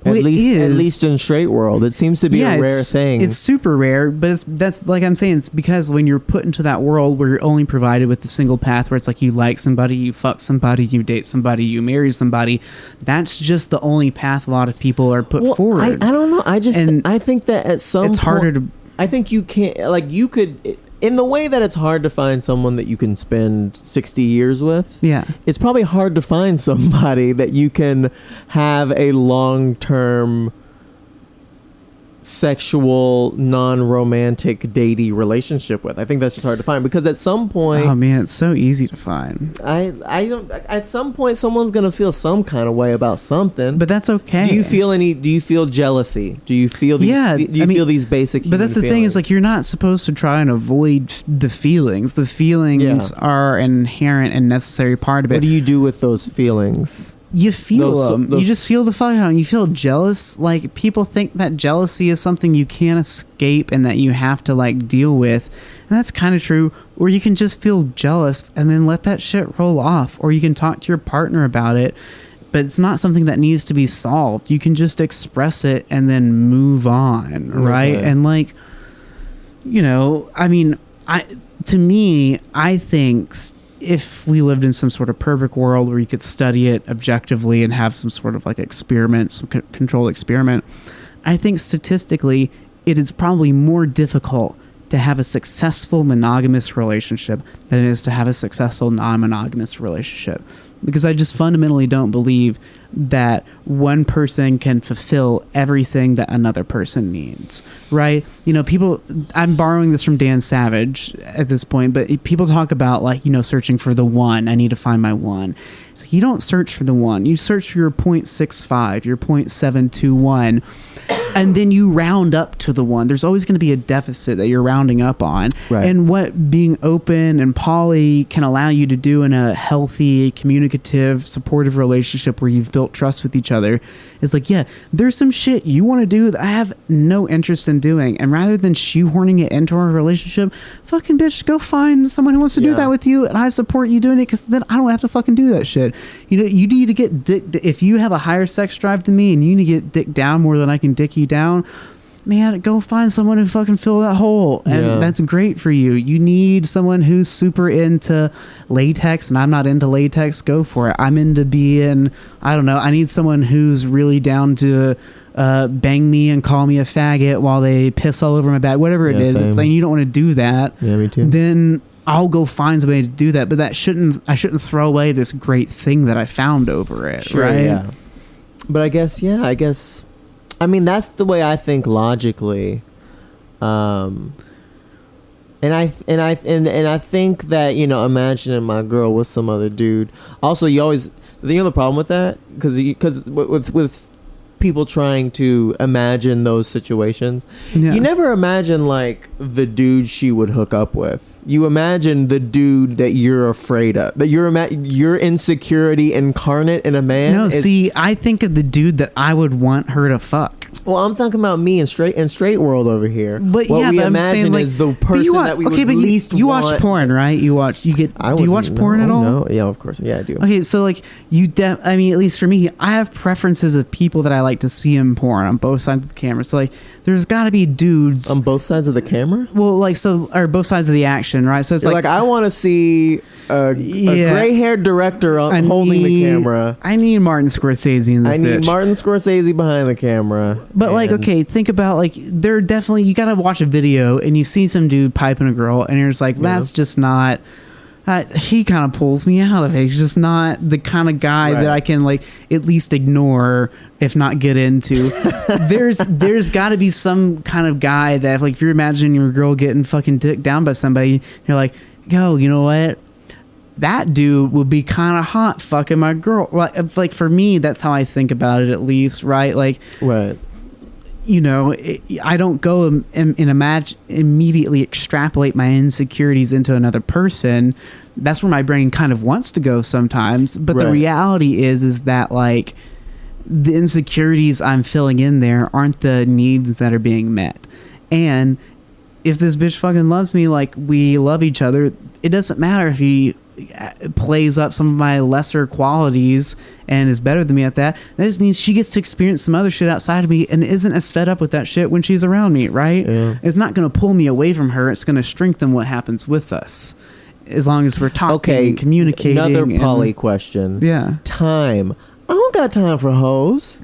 At least in straight world, it seems to be a rare thing. It's super rare, but that's like I'm saying, it's because when you're put into that world where you're only provided with the single path, where it's like you like somebody, you fuck somebody, you date somebody, you marry somebody. That's just the only path a lot of people are put forward. I don't know. I think that at some it's harder to. I think you can't, like you could, in the way that it's hard to find someone that you can spend 60 years with. Yeah. It's probably hard to find somebody that you can have a long-term sexual, non-romantic, datey relationship with. I think that's just hard to find because at some point... Oh man, it's so easy to find. I don't... At some point, someone's gonna feel some kind of way about something. But that's okay. Do you feel jealousy? Do you feel these? Yeah, feel these basic? But that's the thing is like you're not supposed to try and avoid the feelings. The feelings are an inherent and necessary part of it. What do you do with those feelings? you feel them. those- You just feel the fuck out. You feel jealous. Like, people think that jealousy is something you can't escape and that you have to, like, deal with. And that's kind of true. Or you can just feel jealous and then let that shit roll off. Or you can talk to your partner about it. But it's not something that needs to be solved. You can just express it and then move on, right? Okay. And, like, you know, I mean, to me, I think if we lived in some sort of perfect world where you could study it objectively and have some sort of like experiment, some controlled experiment, I think statistically it is probably more difficult to have a successful monogamous relationship than it is to have a successful non-monogamous relationship. Because I just fundamentally don't believe that one person can fulfill everything that another person needs, right? You know, people, I'm borrowing this from Dan Savage at this point, but people talk about, like, you know, searching for the one. I need to find my one. It's like, you don't search for the one. You search for your 0.65, your 0.721, and then you round up to the one. There's always going to be a deficit that you're rounding up on. Right. And what being open and poly can allow you to do in a healthy, communicative, supportive relationship where you've built trust with each other is like, yeah, there's some shit you want to do that I have no interest in doing. And rather than shoehorning it into our relationship, fucking bitch, go find someone who wants to do that with you. And I support you doing it because then I don't have to fucking do that shit. You know, you need to get dick. If you have a higher sex drive than me and you need to get dick down more than I can dick you down, man, go find someone who fucking fill that hole. And that's great for you. You need someone who's super into latex, and I'm not into latex. Go for it. I'm into being, I don't know, I need someone who's really down to bang me and call me a faggot while they piss all over my back, whatever it is. Same. It's like, you don't want to do that. Yeah, me too. Then I'll go find somebody to do that. But I shouldn't throw away this great thing that I found over it. Sure, right? yeah. But I guess, I mean, that's the way I think logically. And I think that, you know, imagining my girl with some other dude. Also, you know the problem with that, because with people trying to imagine those situations, you never imagine like the dude she would hook up with. You imagine the dude that you're afraid of, that your insecurity incarnate in a man. No, see, I think of the dude that I would want her to fuck. Well, I'm talking about me in straight world over here. But what yeah, we but I'm imagine saying, like, is the person that we would least you want. watch porn, right? Do you watch porn at all? No, yeah, of course, yeah, I do. Okay, so like I mean, at least for me, I have preferences of people that I like to see in porn on both sides of the camera. So like, there's got to be dudes On both sides of the camera. Well, like, so, or both sides of the action, right? So it's You're like I want to see a gray-haired director holding the camera. I need Martin Scorsese in this I need bitch. Martin Scorsese behind the camera. But like, okay, think about like, they're definitely, you gotta watch a video and you see some dude piping a girl and you're just like, that's just not, he kind of pulls me out of it. He's just not the kind of guy that I can like at least ignore, if not get into. There's got to be some kind of guy that, like, if you're imagining your girl getting fucking dicked down by somebody, you're like, yo, you know what? That dude would be kind of hot fucking my girl. Like for me, that's how I think about it, at least, right? Like, Right. You know, I don't go and immediately extrapolate my insecurities into another person. That's where my brain kind of wants to go sometimes. But the reality is that, like, the insecurities I'm filling in there aren't the needs that are being met. And if this bitch fucking loves me like we love each other, it doesn't matter if he plays up some of my lesser qualities and is better than me at that. That just means she gets to experience some other shit outside of me and isn't as fed up with that shit when she's around me, right? Yeah. It's not going to pull me away from her. It's going to strengthen what happens with us, as long as we're talking and communicating. Another poly question. Yeah. Time. I don't got time for hoes.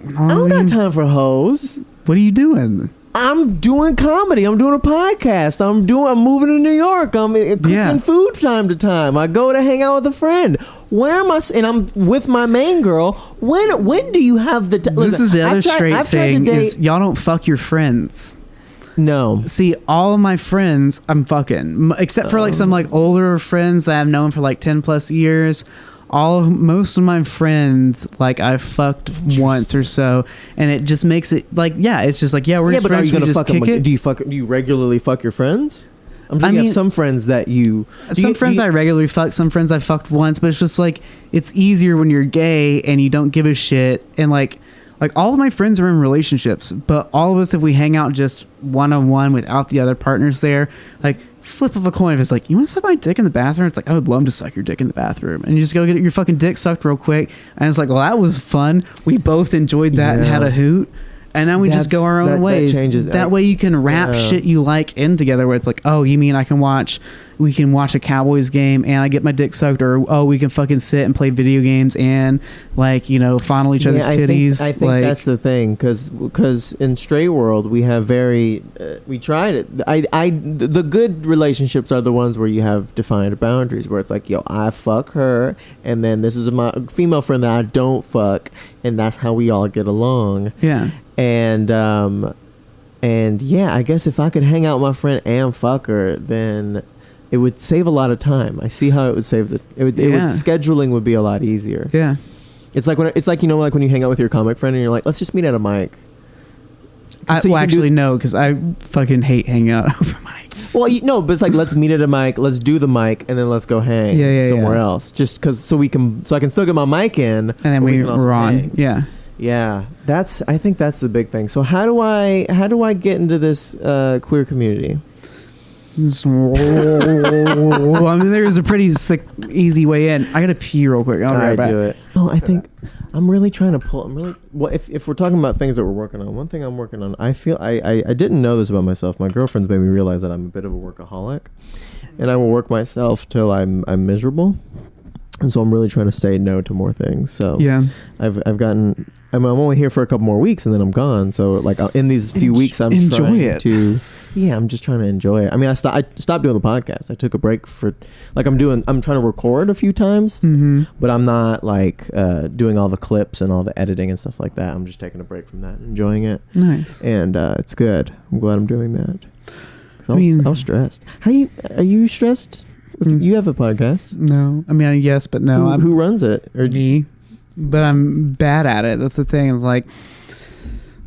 I don't got time for hoes. What are you doing? I'm doing comedy. I'm doing a podcast. I'm moving to New York. I'm cooking food time to time. I go to hang out with a friend. Where am I? And I'm with my main girl. When do you have the time? This is the other straight thing is y'all don't fuck your friends. No. See, all of my friends I'm fucking, except for like some like older friends that I've known for like 10 plus years. Most of my friends, like, I fucked once or so, and it just makes it like, it's just like, we're just friends. Are you gonna just fuck kick them? it. Do you regularly fuck your friends? I'm sure you have some friends that you... Some friends I regularly fuck, some friends I fucked once, but it's just like, it's easier when you're gay and you don't give a shit. And like all of my friends are in relationships, but all of us, if we hang out just one-on-one without the other partners there, like flip of a coin, if it's like, you want to suck my dick in the bathroom? It's like, I would love to suck your dick in the bathroom. And you just go get your fucking dick sucked real quick. And it's like, well, that was fun. We both enjoyed that and had a hoot. And then we just go our own ways. That way you can wrap shit you like in together, where it's like, oh, you mean we can watch a Cowboys game and I get my dick sucked, or oh, we can fucking sit and play video games and like, fondle each other's titties. I think that's the thing, because in straight world we have we tried it. The good relationships are the ones where you have defined boundaries, where it's like, yo, I fuck her, and then this is my female friend that I don't fuck, and that's how we all get along. Yeah. And yeah, I guess if I could hang out with my friend and fuck her, then it would save a lot of time. I see how it would save scheduling would be a lot easier. Yeah. It's like when you hang out with your comic friend and you're like, let's just meet at a mic. No, because I fucking hate hanging out over mics. Well, but it's like, let's meet at a mic, let's do the mic, and then let's go hang somewhere else. Just because, so I can still get my mic in, and then we're on. Hang. Yeah. Yeah, I think that's the big thing. So how do I get into this queer community? I mean, there's a pretty easy way in. I gotta pee real quick. I'll be right back. Do it. No, I think I'm really trying to pull. If we're talking about things that we're working on, one thing I'm working on, I feel I didn't know this about myself. My girlfriend's made me realize that I'm a bit of a workaholic, and I will work myself till I'm miserable. And so I'm really trying to say no to more things. So yeah, I'm only here for a couple more weeks and then I'm gone. So like in these few weeks, I'm just trying to enjoy it. I mean, I stopped doing the podcast. I took a break for I'm trying to record a few times, but I'm not like doing all the clips and all the editing and stuff like that. I'm just taking a break from that, enjoying it. Nice. And it's good. I'm glad I'm doing that. I was stressed. Are you stressed? You have a podcast? No. I mean, yes, but no. Who runs it? Or me. But I'm bad at it. That's the thing. It's like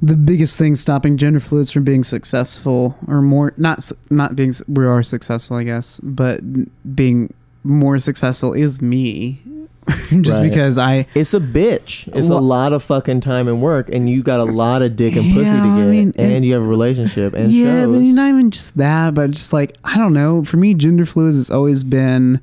the biggest thing stopping gender fluids from being successful, or more, not being, we are successful, I guess, but being more successful is me. Just because it's a bitch. It's a lot of fucking time and work, and you got a lot of dick and pussy to get, and you have a relationship and shows. Yeah, but not even just that, but just like, I don't know. For me, Gender Fluids has always been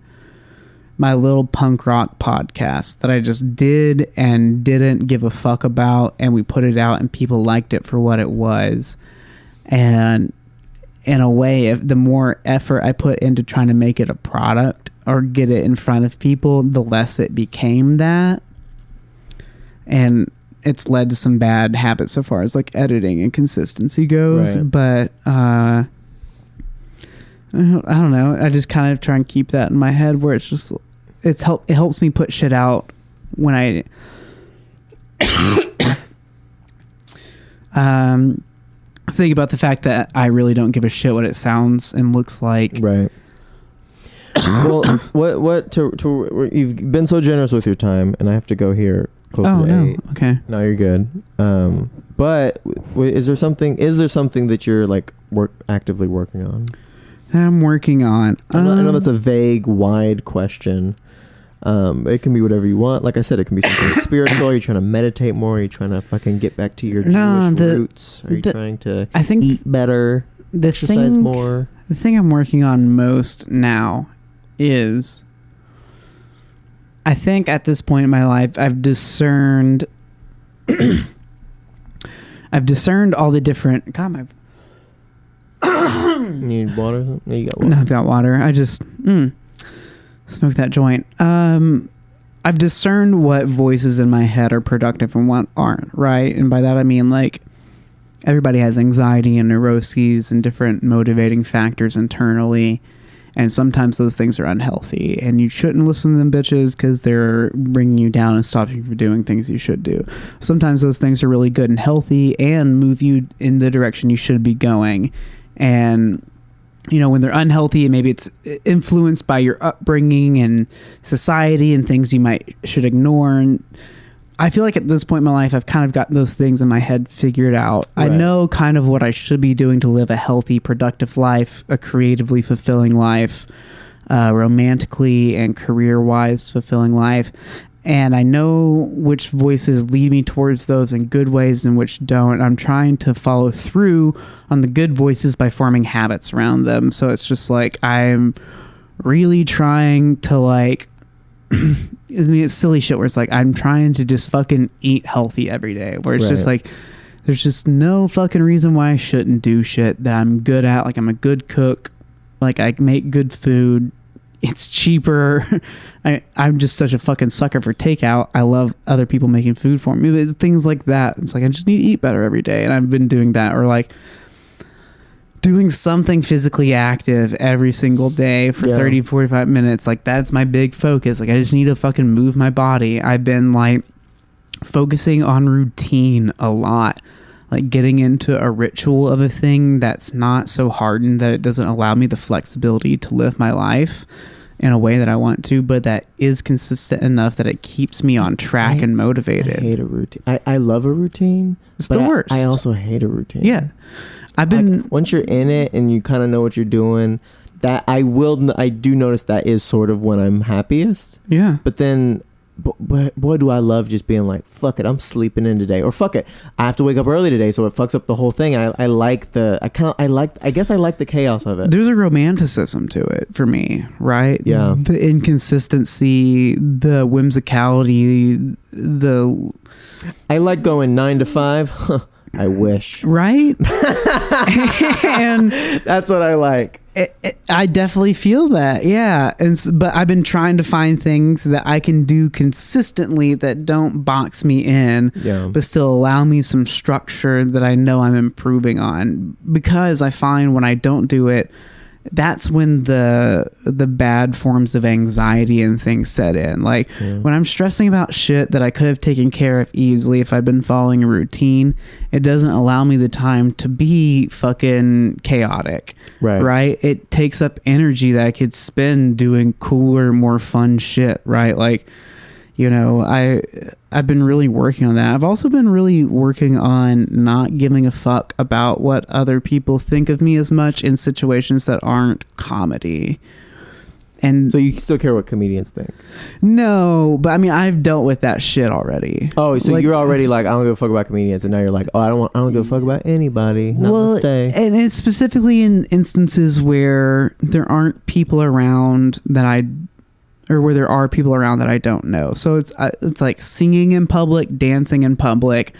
my little punk rock podcast that I just did and didn't give a fuck about, and we put it out and people liked it for what it was. And in a way, the more effort I put into trying to make it a product or get it in front of people, the less it became that. And it's led to some bad habits so far as like editing and consistency goes. Right. But I don't know. I just kind of try and keep that in my head, where it's just it helps me put shit out when I think about the fact that I really don't give a shit what it sounds and looks like. Right. Well, you've been so generous with your time, and I have to go here close to 8. Okay. No, you're good. But is there something that you're like actively working on? I'm working on. I know that's a vague, wide question. It can be whatever you want. Like I said, it can be something spiritual. Are you trying to meditate more? Are you trying to fucking get back to your Jewish roots? Are you trying to eat better, exercise more? The thing I'm working on most now is, I think at this point in my life, I've discerned all the different. God, my. You need water? No, you got water. No, I've got water. I just smoke that joint. I've discerned what voices in my head are productive and what aren't, right? And by that I mean, like, everybody has anxiety and neuroses and different motivating factors internally, and sometimes those things are unhealthy, and you shouldn't listen to them bitches because they're bringing you down and stopping you from doing things you should do. Sometimes those things are really good and healthy and move you in the direction you should be going. And when they're unhealthy, maybe it's influenced by your upbringing and society and things you should ignore. And I feel like at this point in my life, I've kind of got those things in my head figured out. I Right. know kind of what I should be doing to live a healthy, productive life, a creatively fulfilling life, romantically and career-wise fulfilling life. And I know which voices lead me towards those in good ways and which don't. I'm trying to follow through on the good voices by forming habits around them. So it's just like I'm really trying to like I mean, it's silly shit where it's like I'm trying to just fucking eat healthy every day, where it's just like there's just no fucking reason why I shouldn't do shit that I'm good at. Like I'm a good cook, like I make good food, it's cheaper. I'm just such a fucking sucker for takeout. I love other people making food for me. It's things like that. It's like I just need to eat better every day, and I've been doing that. Or like doing something physically active every single day for 30, 45 minutes. Like that's my big focus. Like I just need to fucking move my body. I've been like focusing on routine a lot, like getting into a ritual of a thing that's not so hardened that it doesn't allow me the flexibility to live my life in a way that I want to, but that is consistent enough that it keeps me on track and motivated. I hate a routine. I love a routine. It's the worst. I also hate a routine. Yeah. I've been like, once you're in it and you kind of know what you're doing, that I do notice that is sort of when I'm happiest. Yeah. But then boy, do I love just being like, fuck it, I'm sleeping in today, or fuck it, I have to wake up early today, so it fucks up the whole thing. I guess I like the chaos of it. There's a romanticism to it for me, right? Yeah. The inconsistency, the whimsicality, I like going 9 to 5. I wish. Right? And that's what I like. I definitely feel that, yeah. But I've been trying to find things that I can do consistently that don't box me in, but still allow me some structure that I know I'm improving on. Because I find when I don't do it, that's when the bad forms of anxiety and things set in. Like when I'm stressing about shit that I could have taken care of easily if I'd been following a routine, it doesn't allow me the time to be fucking chaotic. Right? It takes up energy that I could spend doing cooler, more fun shit, right? Like, you know, I've been really working on that. I've also been really working on not giving a fuck about what other people think of me as much in situations that aren't comedy. And so you still care what comedians think? No, but I mean, I've dealt with that shit already. Oh, so like, you're already like, I don't give a fuck about comedians, and now you're like, oh, I don't give a fuck about anybody. Namaste. And it's specifically in instances where there aren't people around where there are people around that I don't know. So it's like singing in public, dancing in public,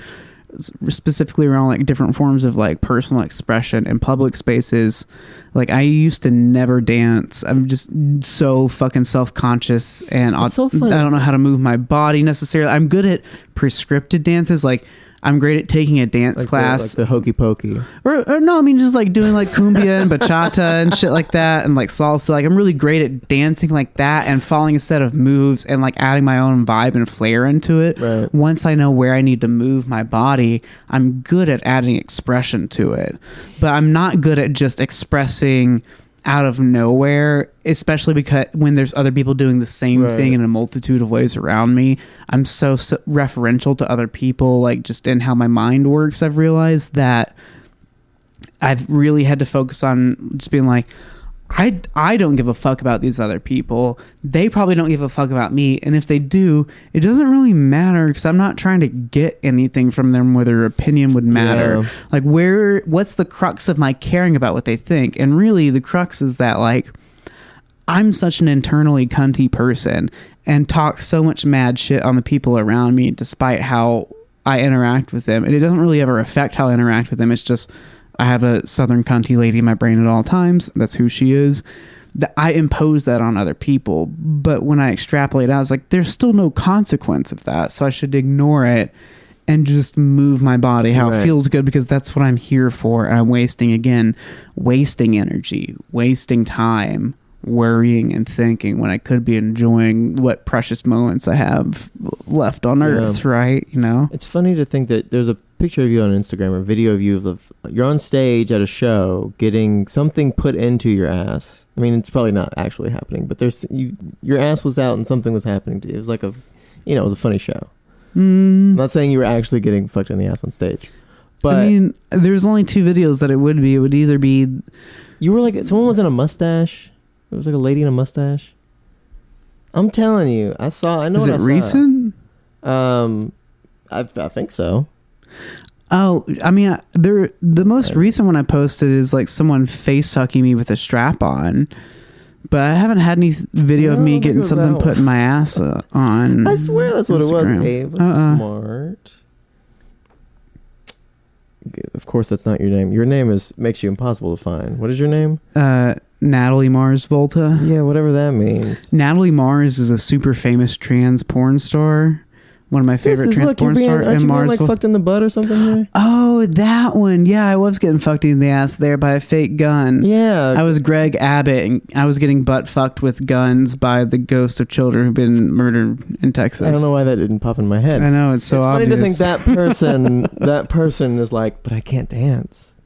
specifically around like different forms of like personal expression in public spaces. Like I used to never dance. I'm just so fucking self-conscious, and so funny. I don't know how to move my body necessarily. I'm good at prescripted dances. Like I'm great at taking a dance class. Like the hokey pokey. Or no, I mean just like doing like cumbia and bachata and shit like that, and like salsa. Like I'm really great at dancing like that and following a set of moves and like adding my own vibe and flair into it. Right. Once I know where I need to move my body, I'm good at adding expression to it. But I'm not good at just expressing out of nowhere, especially because when there's other people doing the same thing in a multitude of ways around me. I'm so referential to other people, like just in how my mind works. I've realized that I've really had to focus on just being like, I don't give a fuck about these other people. They probably don't give a fuck about me. And if they do, it doesn't really matter because I'm not trying to get anything from them where their opinion would matter. Yeah. Like what's the crux of my caring about what they think? And really the crux is that like, I'm such an internally cunty person and talk so much mad shit on the people around me despite how I interact with them. And it doesn't really ever affect how I interact with them. It's just, I have a southern cunty lady in my brain at all times. That's who she is. I impose that on other people. But when I extrapolate out, it's like, there's still no consequence of that. So I should ignore it and just move my body how it feels good, because that's what I'm here for. And I'm wasting energy, wasting time, worrying and thinking when I could be enjoying what precious moments I have left on earth, right? You know? It's funny to think that there's a picture of you on Instagram or video of you of you're on stage at a show getting something put into your ass. I mean, it's probably not actually happening, but your ass was out and something was happening to you. It was like it was a funny show. I'm not saying you were actually getting fucked in the ass on stage, but I mean, there's only 2 videos that it would be. It would either be you were like someone was in a mustache. There was like a lady in a mustache. I'm telling you, I know. Is what it I saw. recent? I think so. Oh, I mean, the most recent one I posted is like someone face fucking me with a strap on, but I haven't had any video of me getting something put in my ass on. I swear that's what Instagram. it was. Ava Smartt. Of course, that's not your name. Your name makes you impossible to find. What is your name? Natalie Mars Volta. Yeah, whatever that means. Natalie Mars is a super famous trans porn star. One of my favorite trans porn stars. Aren't you being like fucked in the butt or something here? Oh, that one. Yeah, I was getting fucked in the ass there by a fake gun. Yeah. I was Greg Abbott, and I was getting butt fucked with guns by the ghost of children who've been murdered in Texas. I don't know why that didn't pop in my head. I know, it's so obvious. It's funny to think that person is like, but I can't dance.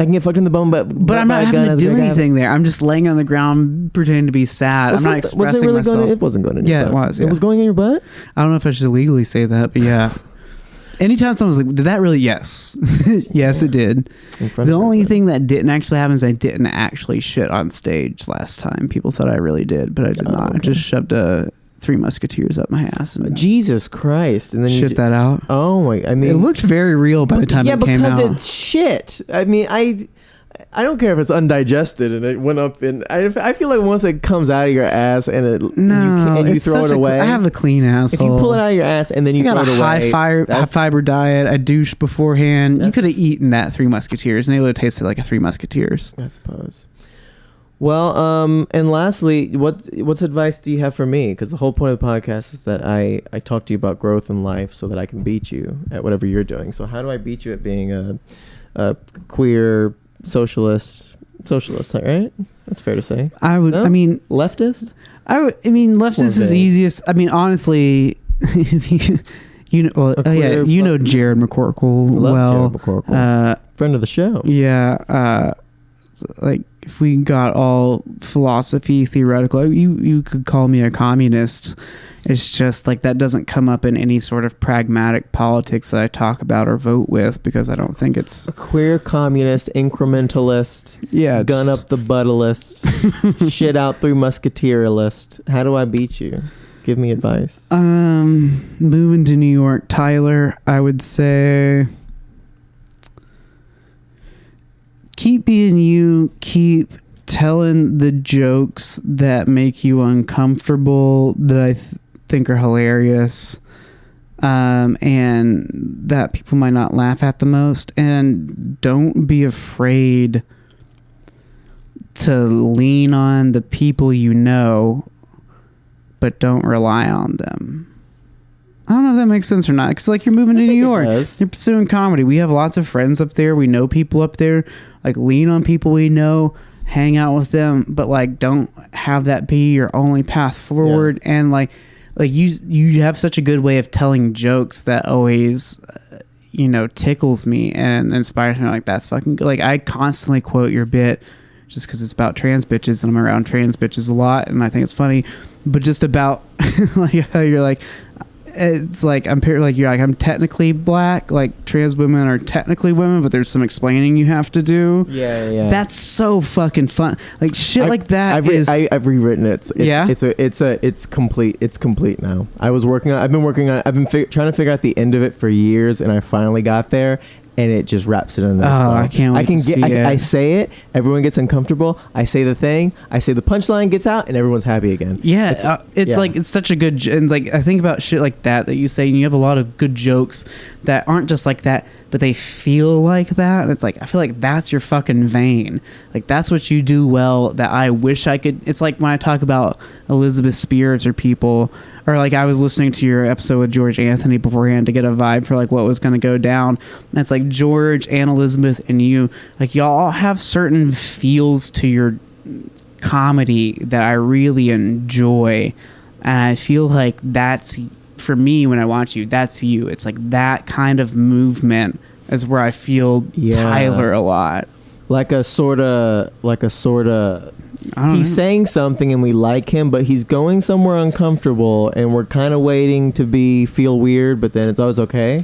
I can get fucked in the bone, but I'm not having to do anything there. I'm just laying on the ground pretending to be sad. I'm not expressing myself. It wasn't going in your butt. Yeah, it was. It was going in your butt? I don't know if I should legally say that, but yeah. Anytime someone's like, did that really? Yes. Yes, it did. The only thing that didn't actually happen is I didn't actually shit on stage last time. People thought I really did, but I did not. Okay. I just shoved 3 Musketeers up my ass and Jesus Christ! And then shit that out. Oh my! I mean, it looked very real by the time it came out. Yeah, because it's shit. I mean, I don't care if it's undigested and it went up in. I feel like once it comes out of your ass and you throw it away. I have a clean asshole. If you pull it out of your ass and then you throw it away. I got a high fiber diet. I douched beforehand. You could have eaten that 3 Musketeers and it would have tasted like a 3 Musketeers. I suppose. Well, and lastly, what's advice do you have for me? Because the whole point of the podcast is that I talk to you about growth in life so that I can beat you at whatever you're doing. So how do I beat you at being a queer socialist, right? That's fair to say. I would. No? I mean, leftist. Leftist is easiest. I mean, honestly, you know. Well, you know Jared McCorkle well. Jared McCorkle. Friend of the show. Yeah. Like if we got all philosophy theoretical, you could call me a communist. It's just like that doesn't come up in any sort of pragmatic politics that I talk about or vote with because I don't think it's a queer communist, incrementalist, gun up the buttalist, shit out 3 Musketeer-list. How do I beat you? Give me advice. Moving to New York, Tyler, I would say keep being you, keep telling the jokes that make you uncomfortable that I think are hilarious and that people might not laugh at the most, and don't be afraid to lean on the people you know but don't rely on them. I don't know if that makes sense or not, because like you're moving to New York, you're pursuing comedy, we have lots of friends up there, we know people up there, like lean on people we know, hang out with them, but like don't have that be your only path forward. And like you have such a good way of telling jokes that always tickles me and inspires me. Like that's fucking good. Like I constantly quote your bit just because it's about trans bitches and I'm around trans bitches a lot and I think it's funny, but just about like how you're like, it's like you're like I'm technically black, like trans women are technically women, but there's some explaining you have to do. Yeah. That's so fucking fun. Like shit like that. I've rewritten it. It's complete. It's complete now. I've been trying to figure out the end of it for years, and I finally got there. And it just wraps it in a nice bow. I can't wait to see it. I say it, everyone gets uncomfortable. I say the thing, I say the punchline gets out, and everyone's happy again. Yeah, it's such a good, and like I think about shit like that you say, and you have a lot of good jokes that aren't just like that, but they feel like that. And it's like I feel like that's your fucking vein. Like that's what you do well. That I wish I could. It's like when I talk about Elizabeth Spears or people. Or like I was listening to your episode with George Anthony beforehand to get a vibe for like what was going to go down. And it's like George and Elizabeth and you, like y'all all have certain feels to your comedy that I really enjoy. And I feel like that's, for me when I watch you, that's you. It's like that kind of movement is where I feel Tyler a lot. Like a sort of I don't he's know. saying something and we like him, but he's going somewhere uncomfortable, and we're kind of waiting to feel weird, but then it's always okay.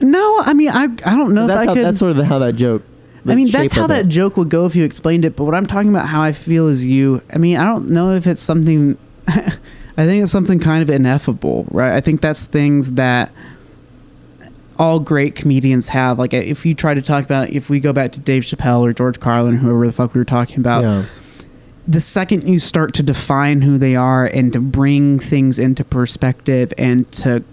No, I mean, I don't know if I could. That's sort of how that joke. I mean, that's shape how of that it. joke would go if you explained it. But what I'm talking about, how I feel is you. I mean, I don't know if it's something. I think it's something kind of ineffable, right? I think that's things that all great comedians have. Like, if you try to talk about, if we go back to Dave Chappelle or George Carlin, whoever the fuck we were talking about, Yeah. the second you start to define who they are and to bring things into perspective and to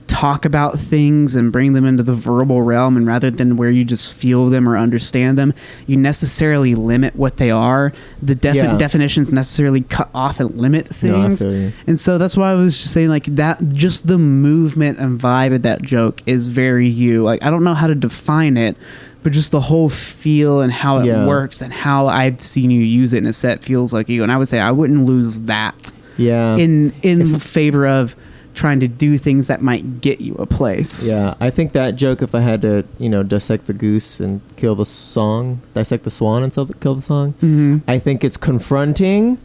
talk about things and bring them into the verbal realm, and rather than where you just feel them or understand them, you necessarily limit what they are. The definitions necessarily cut off and limit things. No, I feel you. And so that's why I was just saying, like, that just the movement and vibe of that joke is very you. Like, I don't know how to define it, but just the whole feel and how it works and how I've seen you use it in a set feels like you. And I would say I wouldn't lose that in favor of trying to do things that might get you a place. Yeah, I think that joke, if I had to, dissect the goose and kill the song, dissect the swan and kill the song, I think it's confronting.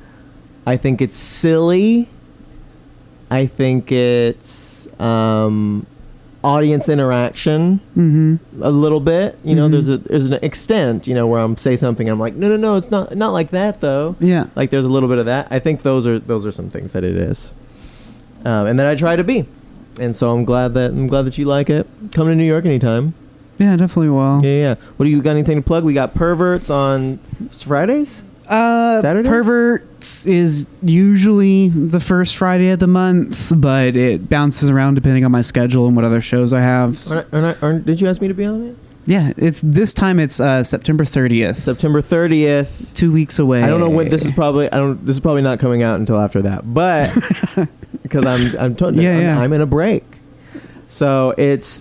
I think it's silly. I think it's audience interaction a little bit. There's an extent, where I'm say something, I'm like, no, it's not like that though. Yeah, like there's a little bit of that. I think those are some things that it is. And that I try to be, and so I'm glad that you like it. Come to New York anytime. Yeah, definitely will. Yeah. What do you got? Anything to plug? We got Perverts on Fridays. Saturdays? Perverts is usually the first Friday of the month, but it bounces around depending on my schedule and what other shows I have. Did you ask me to be on it? Yeah, it's September 30th. September 30th. 2 weeks away. I don't know when this is probably. This is probably not coming out until after that, but because I'm in a break. So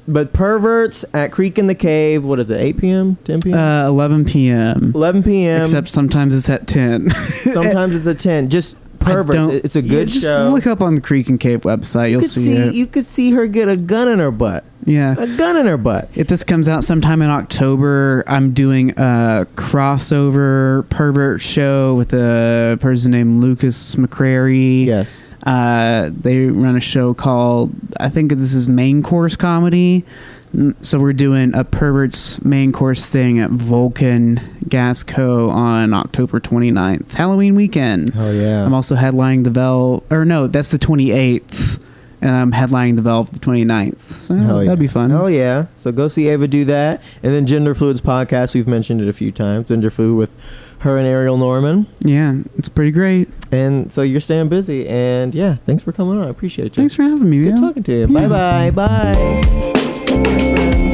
but Perverts at Creek in the Cave. What is it? 8 p.m. 10 p.m. 11 p.m. 11 p.m. Except sometimes it's at 10. Sometimes it's at 10. Just Perverts. It's a good show. Just look up on the Creek and Cave website. You'll see it. You could see her get a gun in her butt. Yeah. A gun in her butt. If this comes out sometime in October, I'm doing a crossover pervert show with a person named Lucas McCrary. Yes. They run a show called, I think this is Main Course Comedy. So we're doing a Perverts main course thing at Vulcan Gas Co. on October 29th, Halloween weekend. Oh, yeah. I'm also headlining the Velvet, or no, that's the 28th. And I'm headlining the Velvet the 29th. So that'd be fun. Oh, yeah. So go see Ava do that. And then Gender Fluids podcast. We've mentioned it a few times. Gender Fluid with her and Ariel Norman. Yeah, it's pretty great. And so you're staying busy. And yeah, thanks for coming on. I appreciate you. Thanks for having me. Good talking to you. Yeah. Bye-bye. Bye. Bye, friends.